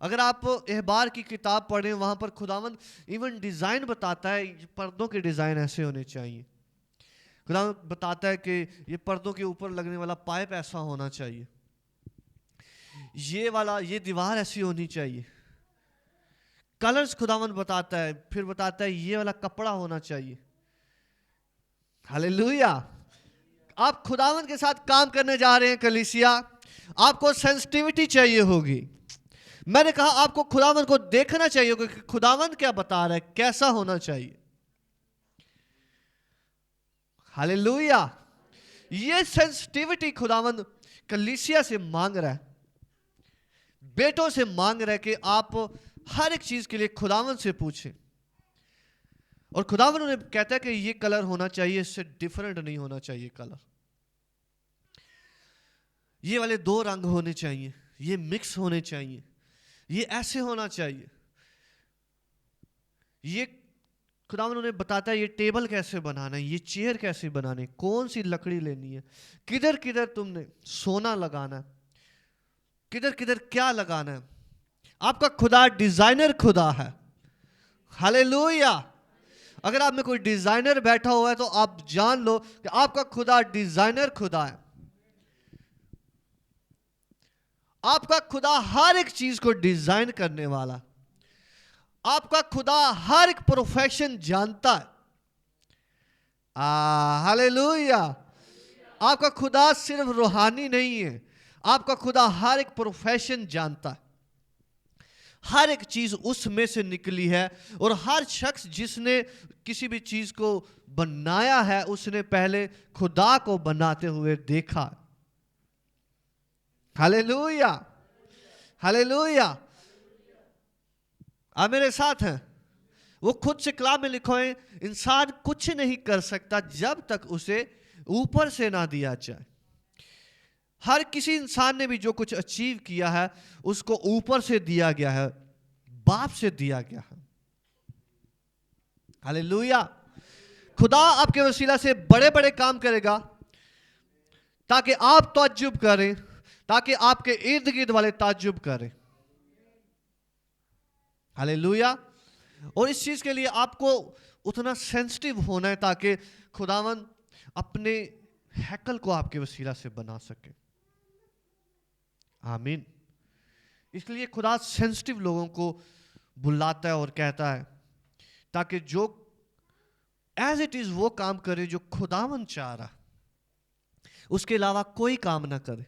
अगर आप एहबार की किताब पढ़ें, वहां पर खुदावन इवन डिजाइन बताता है, पर्दों के डिजाइन ऐसे होने चाहिए। खुदावन बताता है कि ये पर्दों के ऊपर लगने वाला पाइप ऐसा होना चाहिए, ये दीवार ऐसी होनी चाहिए। कलर्स खुदावन बताता है, फिर बताता है ये वाला कपड़ा होना चाहिए। हालेलुया। आप खुदावन के साथ काम करने जा रहे हैं कलीसिया, आपको सेंसिटिविटी चाहिए होगी। मैंने कहा, आपको खुदावन को देखना चाहिए होगा कि खुदावन क्या बता रहा है, कैसा होना चाहिए। हालेलुया। ये सेंसिटिविटी खुदावन कलीसिया से मांग रहा है, बेटों से मांग रहा है कि आप हर एक चीज के लिए खुदावन से पूछें। और खुदावन उन्हें कहता है कि ये कलर होना चाहिए, इससे डिफरेंट नहीं होना चाहिए कलर। ये वाले 2 रंग होने चाहिए, ये मिक्स होने चाहिए, ये ऐसे होना चाहिए। ये खुदावन उन्हें बताता है, ये टेबल कैसे बनाना है, ये चेयर कैसे बनाने, कौन सी लकड़ी लेनी है, किधर किधर तुमने सोना लगाना है, किधर किधर क्या लगाना है। आपका खुदा डिजाइनर खुदा है। हालेलुया। अगर आप में कोई डिजाइनर बैठा हुआ है तो आप जान लो कि आपका खुदा डिजाइनर खुदा है। आपका खुदा हर एक चीज को डिजाइन करने वाला। आपका खुदा हर एक प्रोफेशन जानता है। हालेलुया। आपका खुदा सिर्फ रूहानी नहीं है, आपका खुदा हर एक प्रोफेशन जानता है। हर एक चीज उसमें से निकली है। और हर शख्स जिसने किसी भी चीज को बनाया है, उसने पहले खुदा को बनाते हुए देखा। हालेलुया। हालेलुया। आप मेरे साथ हैं? वो खुद से कलाम में लिखो है, इंसान कुछ नहीं कर सकता जब तक उसे ऊपर से ना दिया जाए। हर किसी इंसान ने भी जो कुछ अचीव किया है उसको ऊपर से दिया गया है, बाप से दिया गया है। हालेलुया। खुदा आपके वसीला से बड़े बड़े काम करेगा ताकि आप ताज्जुब करें, ताकि आपके इर्द गिर्द वाले ताज्जुब करें। हालेलुया। और इस चीज के लिए आपको उतना सेंसिटिव होना है ताकि खुदावन अपने हैकल को आपके वसीला से बना सके। आमीन। इसलिए खुदा सेंसिटिव लोगों को बुलाता है और कहता है ताकि जो एज इट इज वो काम करे जो खुदावन चाह रहा, उसके अलावा कोई काम ना करे।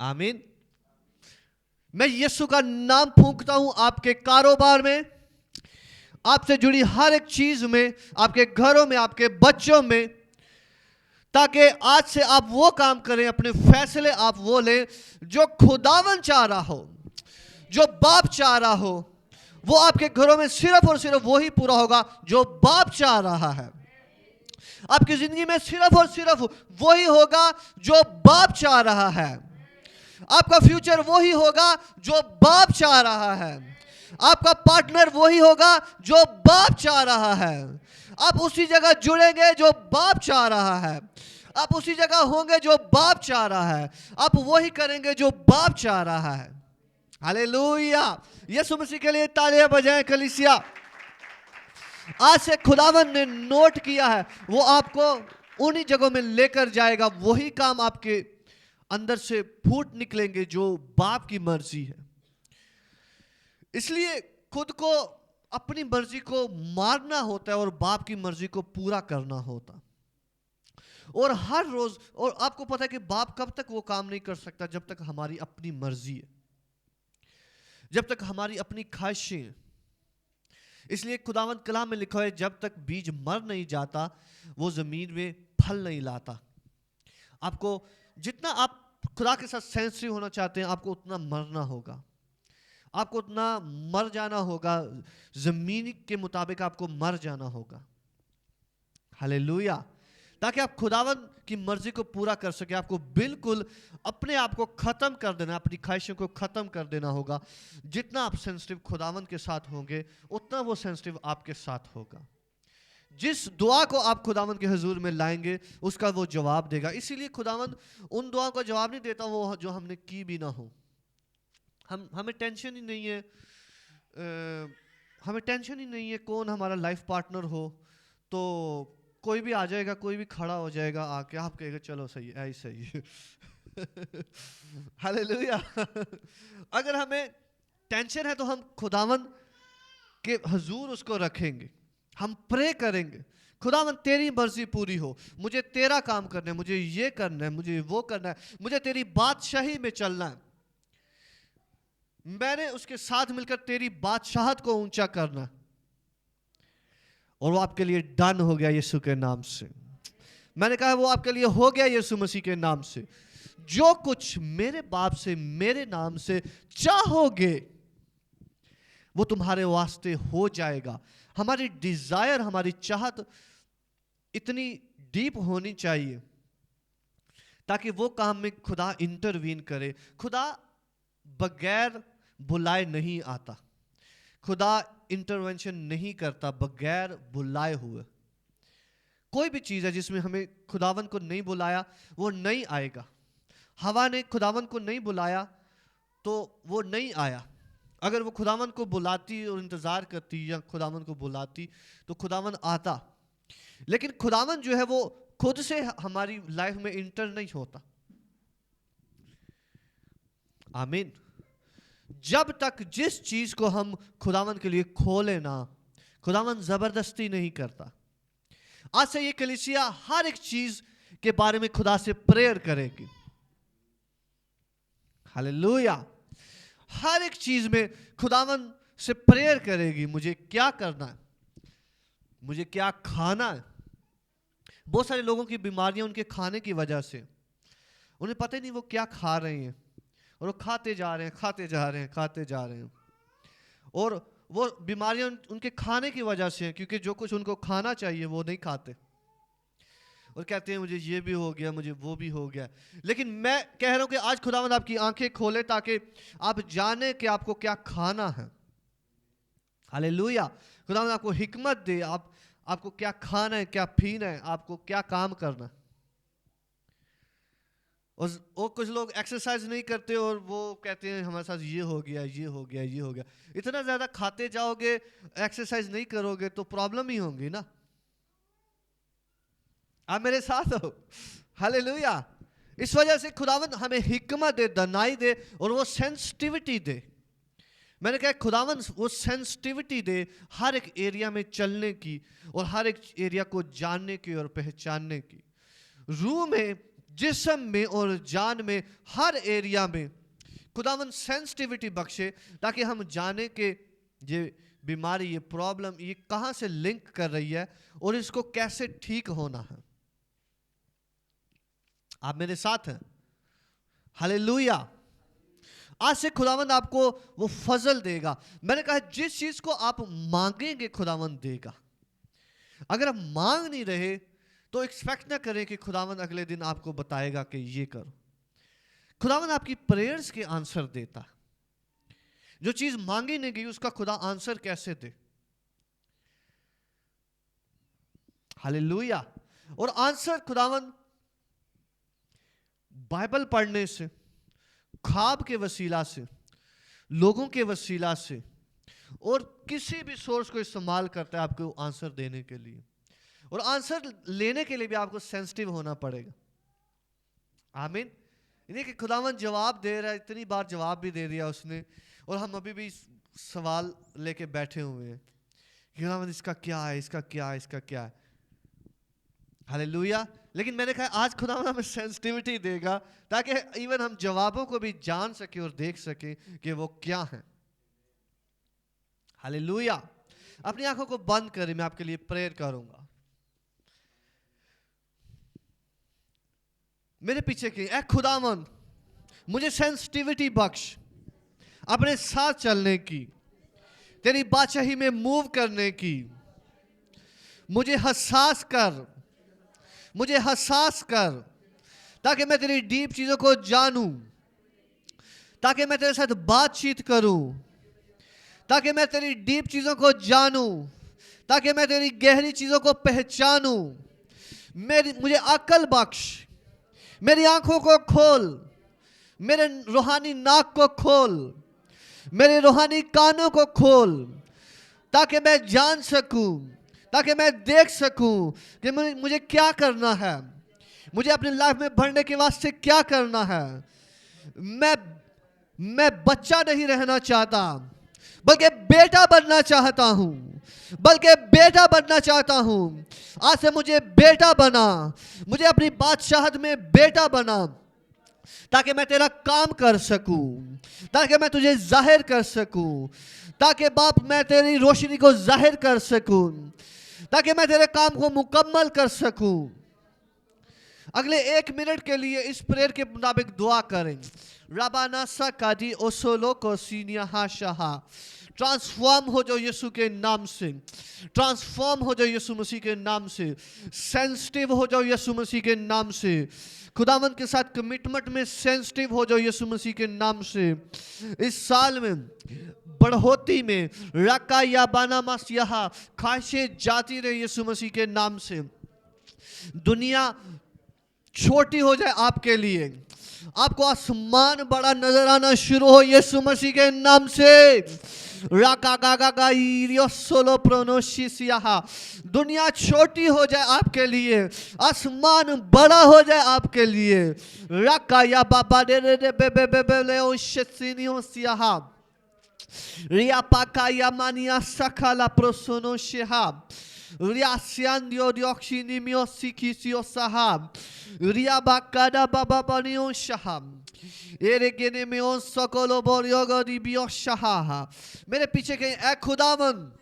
आमीन। मैं यीशु का नाम फूंकता हूं आपके कारोबार में, आपसे जुड़ी हर एक चीज में, आपके घरों में, आपके बच्चों में, ताकि आज से आप वो काम करें, अपने फैसले आप वो लें जो खुदावन चाह रहा हो, जो बाप चाह रहा हो। वो आपके घरों में सिर्फ और सिर्फ वही पूरा होगा जो बाप चाह रहा है। आपकी जिंदगी में सिर्फ और सिर्फ वही होगा जो बाप चाह रहा है। आपका फ्यूचर वही होगा जो बाप चाह रहा है। आपका पार्टनर वही होगा जो बाप चाह रहा है। आप उसी जगह जुड़ेंगे जो बाप चाह रहा है। आप उसी जगह होंगे जो बाप चाह रहा है। आप वही करेंगे जो बाप चाह रहा है। हालेलुया। यीशु मसीह के लिए तालियां बजाएं कलीसिया। आज से खुदावन ने नोट किया है, वो आपको उन्हीं जगहों में लेकर जाएगा। वही काम आपके अंदर से फूट निकलेंगे जो बाप की मर्जी है। इसलिए खुद को, अपनी मर्जी को मारना होता है और बाप की मर्जी को पूरा करना होता। और हर रोज, और आपको पता है कि बाप कब तक वो काम नहीं कर सकता जब तक हमारी अपनी मर्जी है, जब तक हमारी अपनी ख्वाहिशें हैं। इसलिए खुदावंद कलाम में लिखा है, जब तक बीज मर नहीं जाता वो जमीन में फल नहीं लाता। आपको जितना आप खुदा के साथ सेंसिटिव होना चाहते हैं, आपको उतना मरना होगा, आपको उतना मर जाना होगा, जमीन के मुताबिक आपको मर जाना होगा। हालेलुया। ताकि आप खुदावंद की मर्जी को पूरा कर सके, आपको बिल्कुल अपने आप को खत्म कर देना, अपनी ख्वाहिशों को खत्म कर देना होगा। जितना आप सेंसिटिव खुदावंद के साथ होंगे, उतना वो सेंसिटिव आपके साथ होगा। जिस दुआ को आप खुदावंद के हुजूर में लाएंगे, उसका वो जवाब देगा। इसीलिए खुदावंद उन दुआओं का जवाब नहीं देता वो जो हमने की भी ना हो। हमें टेंशन ही नहीं है, हमें टेंशन ही नहीं है कौन हमारा लाइफ पार्टनर हो। तो कोई भी आ जाएगा, कोई भी खड़ा हो जाएगा आके, आप कहेगा चलो सही है, ऐसे सही है। हालेलुया। अगर हमें टेंशन है तो हम खुदावंद के हुजूर उसको रखेंगे, हम प्रे करेंगे, खुदावंद तेरी मर्जी पूरी हो, मुझे तेरा काम करना है, मुझे ये करना है, मुझे वो करना है, मुझे तेरी बादशाही में चलना है, मैंने उसके साथ मिलकर तेरी बादशाहत को ऊंचा करना है। और वो आपके लिए डन हो गया यीशु के नाम से। मैंने कहा वो आपके लिए हो गया यीशु मसीह के नाम से। जो कुछ मेरे बाप से मेरे नाम से चाहोगे वो तुम्हारे वास्ते हो जाएगा। हमारी डिजायर, हमारी चाहत इतनी डीप होनी चाहिए ताकि वो काम में खुदा इंटरवीन करे। खुदा बगैर बुलाए नहीं आता, खुदा इंटरवेंशन नहीं करता बगैर बुलाए हुए। कोई भी चीज़ है जिसमें हमें खुदावन को नहीं बुलाया वो नहीं आएगा। हवा ने खुदावन को नहीं बुलाया तो वो नहीं आया। अगर वो खुदावन को बुलाती और इंतज़ार करती या खुदावन को बुलाती तो खुदावन आता। लेकिन खुदावन जो है वो खुद से हमारी लाइफ में इंटर नहीं होता। आमीन। जब तक जिस चीज को हम खुदावन के लिए खोले ना, खुदावन जबरदस्ती नहीं करता। आज से ये कलीसिया हर एक चीज के बारे में खुदा से प्रेयर करेगी। हालेलुया। हर एक चीज में खुदावन से प्रेयर करेगी, मुझे क्या करना है, मुझे क्या खाना है। बहुत सारे लोगों की बीमारियां उनके खाने की वजह से, उन्हें पता ही नहीं वो क्या खा रहे हैं और वो खाते जा रहे हैं, खाते जा रहे हैं, खाते जा रहे हैं। और वो बीमारियां उनके खाने की वजह से हैं, क्योंकि जो कुछ उनको खाना चाहिए वो नहीं खाते और कहते हैं मुझे ये भी हो गया, मुझे वो भी हो गया। लेकिन मैं कह रहा हूं कि आज खुदावंद आपकी आंखें खोले ताकि आप जाने कि आपको क्या खाना है। हालेलुया। खुदावंद आपको हिकमत दे, आपको क्या खाना है, क्या पीना है, आपको क्या काम करना है। और कुछ लोग एक्सरसाइज नहीं करते और वो कहते हैं हमारे साथ ये हो गया, ये हो गया, ये हो गया। इतना ज़्यादा खाते जाओगे, एक्सरसाइज नहीं करोगे तो प्रॉब्लम ही होंगी ना। आप मेरे साथ हो। हालेलुया। इस वजह से खुदावंद हमें हिकमत दे, दनाई दे और वो सेंसिटिविटी दे मैंने कहा खुदावन वो सेंसिटिविटी दे हर एक एरिया में चलने की और हर एक एरिया को जानने की और पहचानने की, रूह में, जिस्म में और जान में, हर एरिया में खुदावन सेंसिटिविटी बख्शे, ताकि हम जाने के ये बीमारी, ये प्रॉब्लम, ये कहां से लिंक कर रही है और इसको कैसे ठीक होना है। आप मेरे साथ हैं? हालेलुया। आज से खुदावंद आपको वो फजल देगा। मैंने कहा जिस चीज को आप मांगेंगे खुदावंद देगा। अगर आप मांग नहीं रहे तो एक्सपेक्ट ना करें कि खुदावंद अगले दिन आपको बताएगा कि ये करो। खुदावंद आपकी प्रेयर्स के आंसर देता। जो चीज मांगी नहीं गई उसका खुदा आंसर कैसे दे। हालेलुया। और आंसर खुदावंद बाइबल पढ़ने से, ख्वाब के वसीला से, लोगों के वसीला से और किसी भी सोर्स को इस्तेमाल करता है आपको आंसर देने के लिए। और आंसर लेने के लिए भी आपको सेंसिटिव होना पड़ेगा। आमीन। यानी कि खुदावंद जवाब दे रहा है, इतनी बार जवाब भी दे दिया उसने, और हम अभी भी सवाल लेके बैठे हुए हैं कि खुदावंद इसका क्या है, इसका क्या है, इसका क्या है। हालेलुया। लेकिन मैंने कहा आज खुदावंद हमें सेंसिटिविटी देगा ताकि इवन हम जवाबों को भी जान सके और देख सके कि वो क्या है। हालेलुया। अपनी आंखों को बंद करें, मैं आपके लिए प्रेयर करूंगा। मेरे पीछे की ऐ खुदावंद मुझे सेंसिटिविटी बख्श अपने साथ चलने की, तेरी बादशाही में मूव करने की। मुझे हसास कर, मुझे हसास कर ताकि मैं तेरी डीप चीजों को जानूं, ताकि मैं तेरे साथ बातचीत करूं, ताकि मैं तेरी डीप चीजों को जानूं, ताकि मैं तेरी गहरी चीजों को पहचानूं। मुझे अक्ल बख्श, मेरी आंखों को खोल, मेरे रूहानी नाक को खोल, मेरे रूहानी कानों को खोल, ताकि मैं जान सकूं, ताकि मैं देख सकूं कि मुझे क्या करना है, मुझे अपनी लाइफ में बढ़ने के वास्ते क्या करना है। मैं बच्चा नहीं रहना चाहता बल्कि बेटा बनना चाहता हूं, बल्कि बेटा बनना चाहता हूं। आज से मुझे बेटा बना, मुझे अपनी बादशाहत में बेटा बना, ताकि मैं तेरा काम कर सकूं, ताकि मैं तुझे जाहिर कर सकूं, ताकि बाप मैं तेरी रोशनी को जाहिर कर सकूं, ताकि मैं तेरे काम को मुकम्मल कर सकूं। अगले 1 मिनट के लिए इस प्रेयर के मुताबिक दुआ करें। रबाना सा कादी ओसोलो को सीनिया हाशाहा। ट्रांसफॉर्म हो जाओ यीशु के नाम से, ट्रांसफॉर्म हो जाओ यीशु मसीह के नाम से, सेंसिटिव हो जाओ यीशु मसीह के नाम से, खुदावंद के साथ कमिटमेंट में सेंसिटिव हो जाओ यीशु मसीह के नाम से। इस साल में बढ़ोती में रका या बाना मास यहा ख्वाहिशें जाती रहे यीशु मसीह के नाम से। दुनिया छोटी हो जाए आपके लिए, आपको आसमान बड़ा नजर आना शुरू हो यीशु मसीह के नाम से। दुनिया छोटी हो जाए आपके लिए, आसमान बड़ा हो जाए आपके लिए। रका या बाबा दे बेबे ओ शेसिनियो सियाहा रिया पाका या मानिया सकला प्रोसोनो शेहा Riasian dio dioxini mio sikisio saham. Ria bakada baba banio shaham. Eregene mio sokolo boryogo di bio shaha. मेरे पीछे कहीं ऐ खुदावन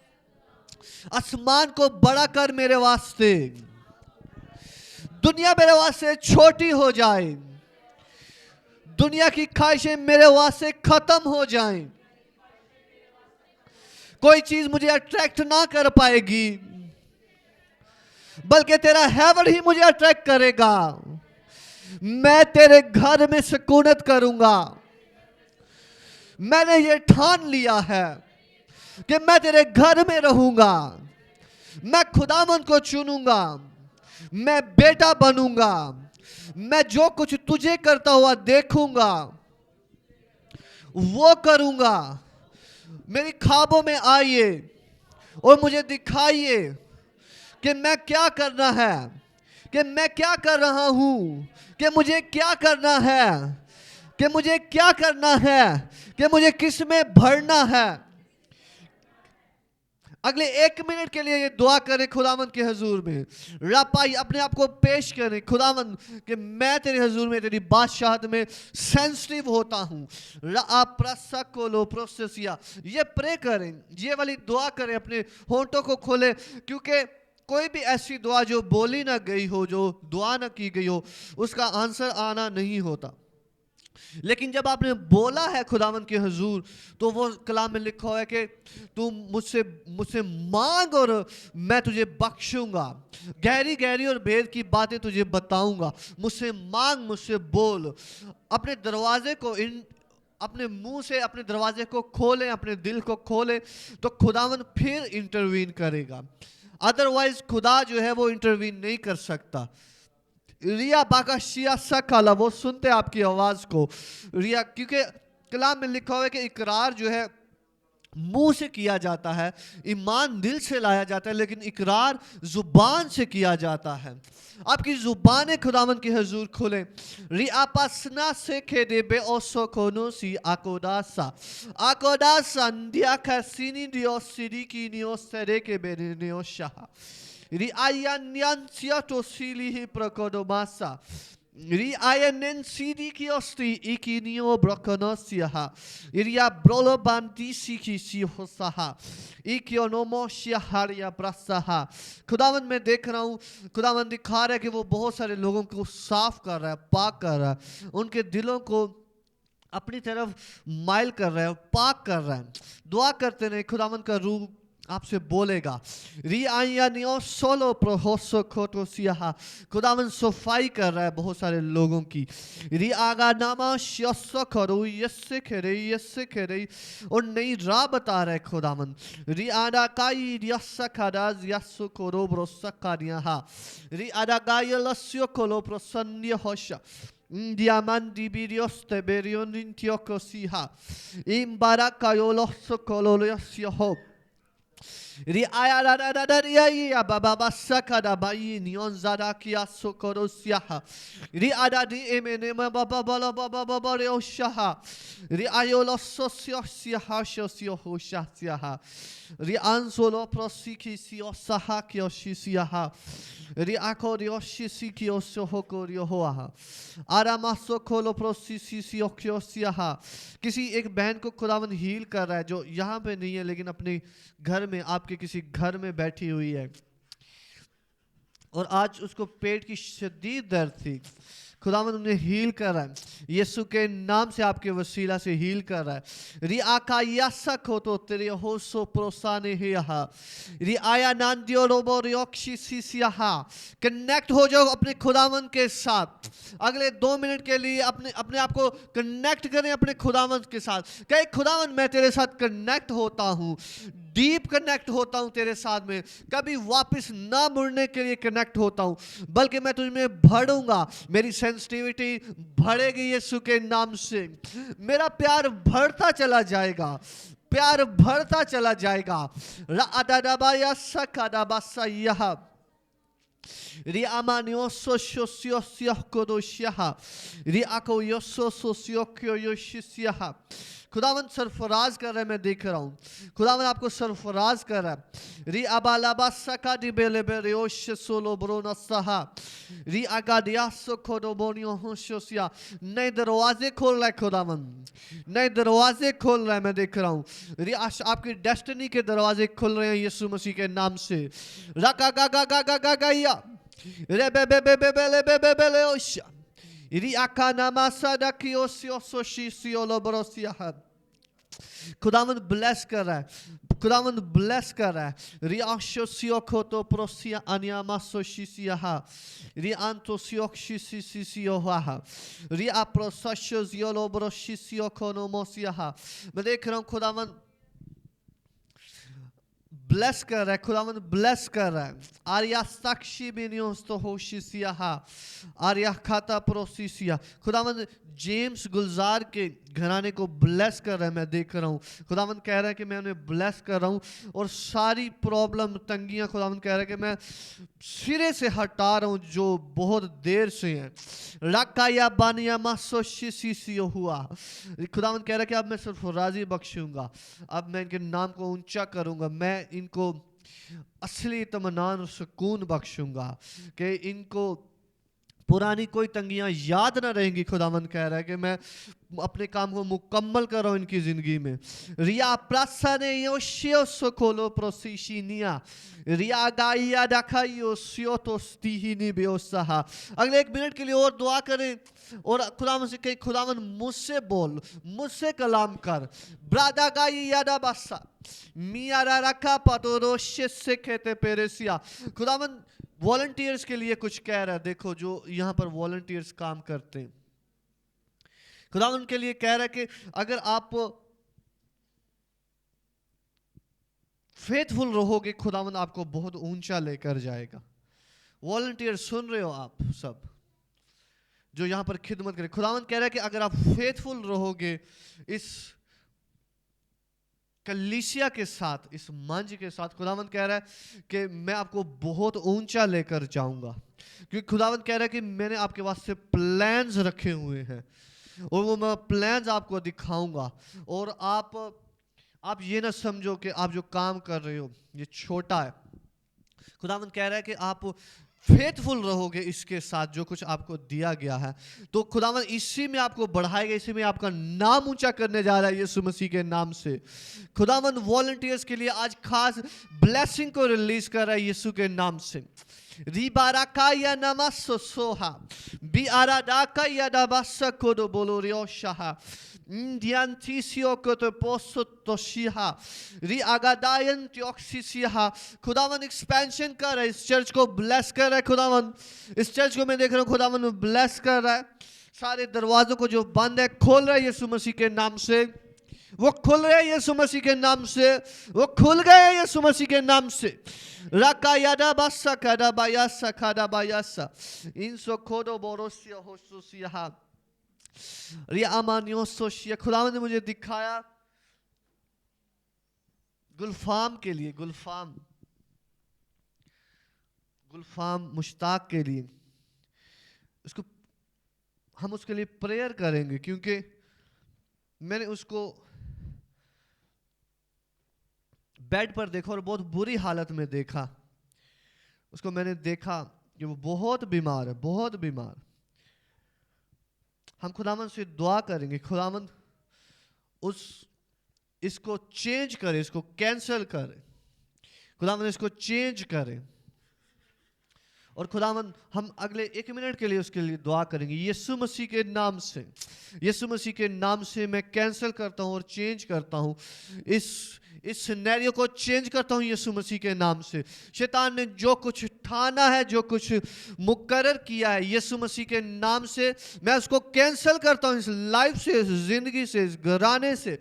आसमान को बड़ा कर मेरे वास्ते, दुनिया मेरे वास्ते छोटी हो जाए, दुनिया की ख्वाहिशें मेरे वास्ते खत्म हो जाएं, कोई चीज मुझे अट्रैक्ट ना कर पाएगी बल्कि तेरा हेवन ही मुझे अट्रैक्ट करेगा। मैं तेरे घर में सुकूनत करूंगा। मैंने ये ठान लिया है कि मैं तेरे घर में रहूंगा। मैं खुदावंद को चुनूंगा, मैं बेटा बनूंगा, मैं जो कुछ तुझे करता हुआ देखूंगा वो करूंगा। मेरी ख्वाबों में आइए और मुझे दिखाइए कि मैं क्या करना है, कि मैं क्या कर रहा हूं, कि मुझे क्या करना है, کہ مجھے کیا کرنا ہے, کہ مجھے کس میں بھرنا ہے. اگلے 1 منٹ کے لیے یہ دعا کریں خداوند کے حضور میں. رپائی اپنے آپ کو پیش کریں, خداوند کہ میں تیرے حضور میں تیری بادشاہت میں سینسٹیو ہوتا ہوں. یہ پرے کریں, یہ والی دعا کریں, اپنے ہونٹوں کو کھولیں, کیونکہ کوئی بھی ایسی دعا جو بولی نہ گئی ہو, جو دعا نہ کی گئی ہو, اس کا آنسر آنا نہیں ہوتا. لیکن جب آپ نے بولا ہے خداوند کے حضور, تو وہ کلام میں لکھا ہوا ہے کہ تو مجھ سے مانگ اور میں تجھے بخشوں گا, گہری گہری اور بھید کی باتیں تجھے بتاؤں گا. مجھ سے مانگ, مجھ سے بول. اپنے دروازے کو اپنے منہ سے اپنے دروازے کو کھولیں, اپنے دل کو کھولیں, تو خداوند پھر انٹروین کرے گا. ادروائز خدا جو ہے وہ انٹروین نہیں کر سکتا. ریا باقا شیا سکالا, وہ سنتے آپ کی آواز کو. ریا, کیونکہ کلام میں لکھا ہوا ہے کہ اقرار جو ہے منہ سے کیا جاتا ہے, ایمان دل سے لایا جاتا ہے, لیکن اقرار زبان سے کیا جاتا ہے. آپ کی زبانیں خداوند کے حضور کھولیں. ریا پاسنا سے کھیدے بے اوسو کونو سی آکوداسا آکوداسا اندیا کسینی دیو سیدی کی نیو سرے کے بیرے نیو شاہ. Ri ayanyansia to silihi prokodomasa. Ri ayanensidi kiosti ikinio brokonosiaha. Iria brolo bandisi ki si hosaha. Ikionomo shiaharia brasaha. खुदावंद میں دیکھ رہا ہوں, خداوند دکھا رہا ہے کہ وہ بہت سارے لوگوں کو صاف کر رہا ہے, پاک کر رہا ہے, ان کے دلوں کو اپنی طرف مائل کر رہا ہے, پاک کر رہا ہے. دعا کرتے رہے, خداوند کا روح آپ سے بولے گا. ری آئیا نیو سولو پروہوسو کھوٹو سیاہا, خداوند صفائی کر رہا ہے بہت سارے لوگوں کی. ری آگا ناما شیسو کھرو یسے کھرے اور نئی راہ بتا رہا ہے خداوند. ری آدھا کائی ریسا کھاداز یسو کھرو بروسا کھانیاہا. ری آدھا گائی لسیو کھلو پروسنی ہوشا. Diamandi birios te berion intioko siha. Imbaraka yoloso kololios yoho. Ri aya da ya baba saka da bayi nion zadakia sokorosiaha. Ri ada di emene baba baba reoshaha. Ri ayolo sosio siaha shosio hoshasiaha. Ri anzolo prosiki sio saha kioshiaha. Ri akorioshi sikio sohokorioha. Aramaso kolo prosisi sio kiosiaha. किसी एक बहन को खुदावंद heal कर रहा है जो यहाँ पे नहीं है लेकिन अपने घर में, आपके किसी घर में बैठी हुई है और आज उसको पेट की शदीद दर्द थी. खुदावंद उन्हें हील कर रहा है, यीशु के नाम से आपके वसीला से हील कर रहा है. री आका यासा खोतो तेरे होसो प्रोसाने है यहाँ. री आया नांदियो रोबो रियोक्षी सीसियाहा. कनेक्ट हो जाओ अपने खुदावंद के साथ. अगले 2 मिनट के लिए अपने आप को कनेक्ट करें अपने खुदावंद के साथ. कहे खुदावंद मैं तेरे साथ कनेक्ट होता हूँ, डीप कनेक्ट होता हूँ तेरे साथ में, कभी वापस ना मुड़ने के लिए कनेक्ट होता हूँ, बल्कि मैं तुझ में भरूंगा. मेरी सेंसिटिविटी बढ़ेगी यीशु के नाम से. मेरा प्यार बढ़ता चला जाएगा, प्यार बढ़ता चला जाएगा. रादाबाया सकादाबासा यहा. Ri amanioso shosio kodoshaha. Ri ako yoso sosiokyo yoshisiaha. खुदावंद सरफराज कर रहा है, मैं देख रहा हूँ. खुदावंद आपको सरफराज कर रहा है. री अबालाबा सका दी बेले बेरियोश सोलो ब्रोना सहा. री अगादियासो खोदोबोनियो होशोसिया. नए दरवाजे खोल रहा है खुदावंद, नए दरवाजे खोल रहा है, मैं देख रहा हूँ. री आपकी डेस्टिनी के दरवाजे खुल रहे हैं यीशु मसीह के नाम से. रका गा गा गा गा गा गाया. रे बे बे बे बे बे बे बे बे ओशा. री अकाना मासादा कियोसियो सोशिसियो लोब्रोसिया. खुदावंद ब्लेस कर रहा है, खुदावंद ब्लेस कर रहा है. रियाशोसियो खोतो प्रोसिया अनियामा सोशिसिया. रियांतोसियो शिसिसियो हा. रिया प्रोसशियो लोब्रोशिसियो कोनोमोसिया. मैं देख रहा हूँ खुदावंद ब्लेस कर रहा है, खुदावंद ब्लेस कर रहा है. आर्या साक्षी बिनियोस तो होशिसिया. आर्या खाता प्रोसिसिया. खुदावंद जेम्स गुलजार के घराने को ब्लेस कर रहा है, मैं देख रहा हूँ। खुदावंद कह रहा है कि मैं उन्हें ब्लेस कर रहा हूँ और सारी प्रॉब्लम तंगियाँ खुदावंद कह रहा है कि मैं सिरे से हटा रहा हूँ जो बहुत देर से हैं। रकाया बानिया मासो शिसियो हुआ, खुदावंद कह रहा है कि अब मैं सिर्फ राजी बख्शूंगा, अब मैं इनके नाम को ऊंचा करूंगा, मैं इनको असली इत्मीनान और सुकून बख्शूंगा कि इनको पुरानी कोई तंगियां याद ना रहेंगी। खुदावंद कह रहा है कि मैं अपने काम को मुकम्मल कर रहा हूं इनकी जिंदगी में। रिया प्रासाने योशियो सोकोलो प्रोसिशिनिया रिया गाइया डकाइयो सियोतो स्तिहिनी बेओसाहा। अगले 1 मिनट के लिए और दुआ करें और खुदावंद से कहे, खुदावंद मुझसे बोल, मुझसे कलाम कर। ब्रादा गाई यादा बासा मियारा रखा पतोरोशे से कहते पेरेसिया। खुदावंद वॉलंटियर्स के लिए कुछ कह रहा है, देखो जो यहाँ पर वॉलंटियर्स काम करते हैं, खुदा उनके लिए कह रहा है कि अगर आप फेथफुल रहोगे खुदावंद आपको बहुत ऊंचा लेकर जाएगा। वॉलंटियर सुन रहे हो आप सब जो यहाँ पर खिदमत करें, खुदावंद कह रहा है कि अगर आप फेथफुल रहोगे इस कलीसिया के साथ, इस मंच के साथ, खुदावंद कह रहा है कि मैं आपको बहुत ऊंचा लेकर जाऊंगा, क्योंकि खुदावंद कह रहा है कि मैंने आपके वास्ते प्लान्स रखे हुए हैं और वो मैं प्लान्स आपको दिखाऊंगा। और आप ये ना समझो कि आप जो काम कर रहे हो ये छोटा है। खुदावंद कह रहा है कि आप फेथफुल रहोगे इसके साथ जो कुछ आपको दिया गया है, तो खुदावंद इसी में आपको बढ़ाएगा, इसी में आपका नाम ऊंचा करने जा रहा है यीशु मसीह के नाम से। खुदावंद वॉलंटियर्स के लिए आज खास ब्लेसिंग को रिलीज कर रहा है यीशु के नाम से। रिबाराकाया नमस्सो सोहा बिआरादाकाया दाबासा कोदो बोलोरियोशाहा इंडियंटिसियो कोतो पोसो तोशिहा रिआगादायन त्योक्सिसिहा। खुदावंद एक्सपेंशन कर रहा है, इस चर्च को ब्लेस कर रहा है। खुदावंद इस चर्च को मैं देख रहा हूँ, खुदावंद ब्लेस कर रहा है। सारे दरवाजों को जो बंद है खोल रहा है यीशु मसीह के नाम से, वो खुल रहे हैं यीशु मसीह के नाम से, वो खुल गए यीशु मसीह के नाम से। रकायादा बासा कादा बायासा कादा बायासा इनसो खोदो बोरोसिया होसुसिया रियामानियोसोशिया। खुदावंद ने मुझे दिखाया गुलफाम के लिए, गुलफाम मुश्ताक के लिए, उसको हम उसके लिए प्रेयर करेंगे, क्योंकि मैंने उसको बेड पर देखा और बहुत बुरी हालत में देखा। उसको मैंने देखा कि वो बहुत बीमार है, बहुत बीमार। हम खुदावंद से दुआ करेंगे, खुदावंद इसको चेंज करे, इसको कैंसिल करे, खुदावंद इसको चेंज करे। और खुदावंद हम अगले 1 मिनट के लिए उसके लिए दुआ करेंगे यीशु मसीह के नाम से। यीशु मसीह के नाम से मैं कैंसिल करता हूँ और चेंज करता हूँ, इस सिनेरियो को चेंज करता हूँ यीशु मसीह के नाम से। शैतान ने जो कुछ ठाना है, जो कुछ मुकर्रर किया है, यीशु मसीह के नाम से मैं उसको कैंसिल करता हूँ, इस लाइफ से, इस जिंदगी से, इस घराने से।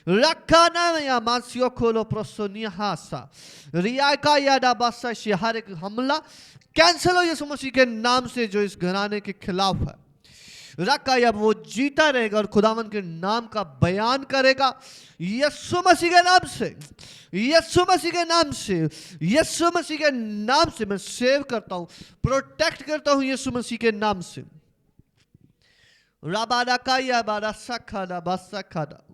रखाना मांसियो खोलो प्रोसोनियासा रिया का यादा बासा हर एक हमला कैंसिल हो यीशु मसीह के नाम से जो इस घराने के खिलाफ है। रखा अब वो जीता रहेगा और खुदावंद के नाम का बयान करेगा यीशु मसीह के नाम से, यीशु मसीह के नाम से, यीशु मसीह के नाम से मैं सेव करता हूँ, प्रोटेक्ट करता हूँ यीशु मसीह के नाम से। राबादा का या बादा सखादा बसखादा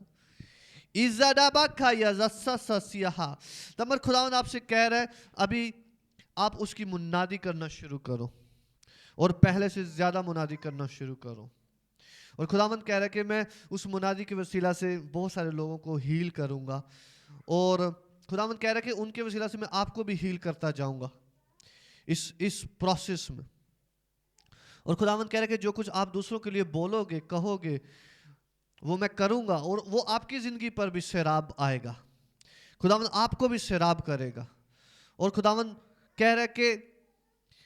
इज़ादाबा का या जस्सा ससिया। तमर खुदावंद आपसे कह रहा है अभी आप उसकी मुनादी करना शुरू करो और पहले से ज़्यादा मुनादी करना शुरू करो। और खुदावंद कह रहा है कि मैं उस मुनादी के वसीला से बहुत सारे लोगों को हील करूँगा और खुदावंद कह रहा है कि उनके वसीला से मैं आपको भी हील करता जाऊँगा इस प्रोसेस में। और खुदावंद कह रहा है कि जो कुछ आप दूसरों के लिए बोलोगे, कहोगे, वो मैं करूँगा और वो आपकी ज़िंदगी पर भी सैराब आएगा। खुदावंद आपको भी सैराब करेगा और खुदावंद कह रहा है कि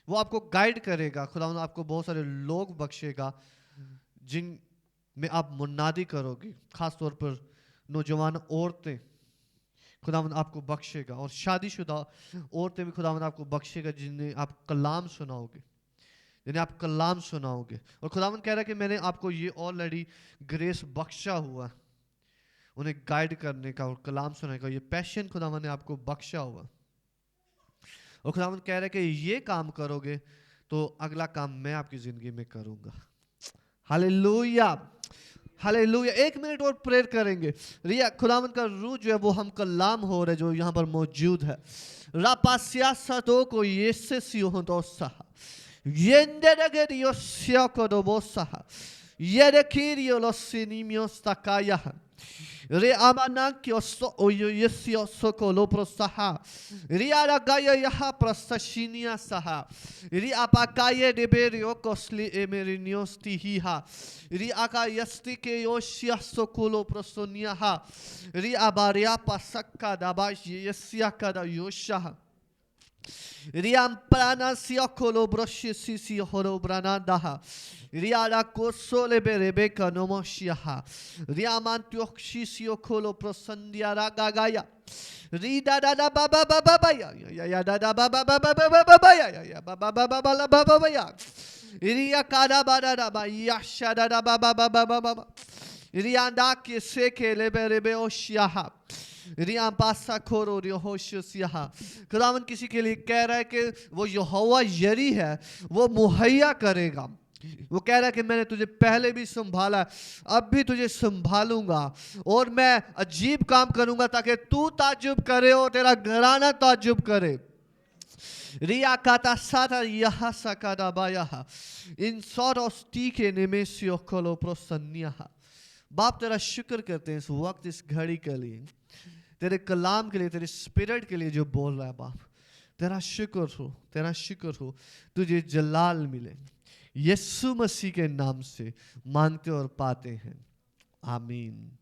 वो आपको गाइड करेगा। खुदावंद आपको बहुत सारे लोग बख्शेगा जिन में आप मुनादी करोगे, ख़ास तौर पर नौजवान औरतें खुदावंद आपको बख्शेगा और शादीशुदा औरतें भी खुदावंद आपको बख्शेगा जिन्हें आप कलाम सुनाओगे, یعنی آپ کلام سناؤ گے. اور خداوند کہہ رہا ہے کہ میں نے آپ کو یہ آلریڈی گریس بخشا ہوا ہے, انہیں گائیڈ کرنے کا اور کلام سنانے کا, یہ پیشن خداوند نے آپ کو بخشا ہوا. اور خداوند کہہ رہا ہے کہ یہ کام کرو گے تو اگلا کام میں آپ کی زندگی میں کروں گا. ہاللیلویا, ہاللیلویا. 1 منٹ اور پریئر کریں گے. ریا خداوند کا روح جو ہے وہ ہم کلام ہو رہے جو یہاں پر موجود ہے. راپا سیاستوں کو یہ سیو دو سہا یندرگے دیو سیا کو دو بو سہا یدکیریو لو سینیمیوس تاکایا Re amanakio so oyesio sokolo prosaha. Riaragaya yaha prostashinia saha. Ri apakaye deberio kosli emerinios tihiha. Ri akayastike yoshia sokolo prosoniaha. Ri abaria pasaka dabashi yesiaka da yoshaha. Riamprana siokolo broshi sisi horobranandaha. Riara kosole berebeka nomoshiaha. Riamantioxi siokolo prosandiara gagaya. Rida da da baba baba ya ya da da baba baba baba ya baba baba baba ya. Ria kada bada da ba yasha da da baba baba baba. Rianda ke seke leberebe oshiaha. Realm पासा खोरो रियोहोशियस यहाँ. खुदावन किसी के लिए कह रहा है कि वो यहोवा यरी है, वो मुहैया करेगा. वो कह रहा है कि मैंने तुझे पहले भी संभाला, अब भी तुझे संभालूंगा और मैं अजीब काम करूंगा ताकि तू ताज्जुब करे और तेरा घराना ताज्जुब करे. रिया काता साता यहाँ सकादा बाया इन सोरोस टीके नेमेसियो कोलो प्रोसन्या. बाप तेरा शुक्र करते हैं इस वक्त इस घड़ी के लिए, तेरे कलाम के लिए, तेरे स्पिरिट के लिए जो बोल रहा है. बाप तेरा शुक्र हो, तुझे जलाल मिले. यीशु मसीह के नाम से मांगते और पाते हैं, आमीन.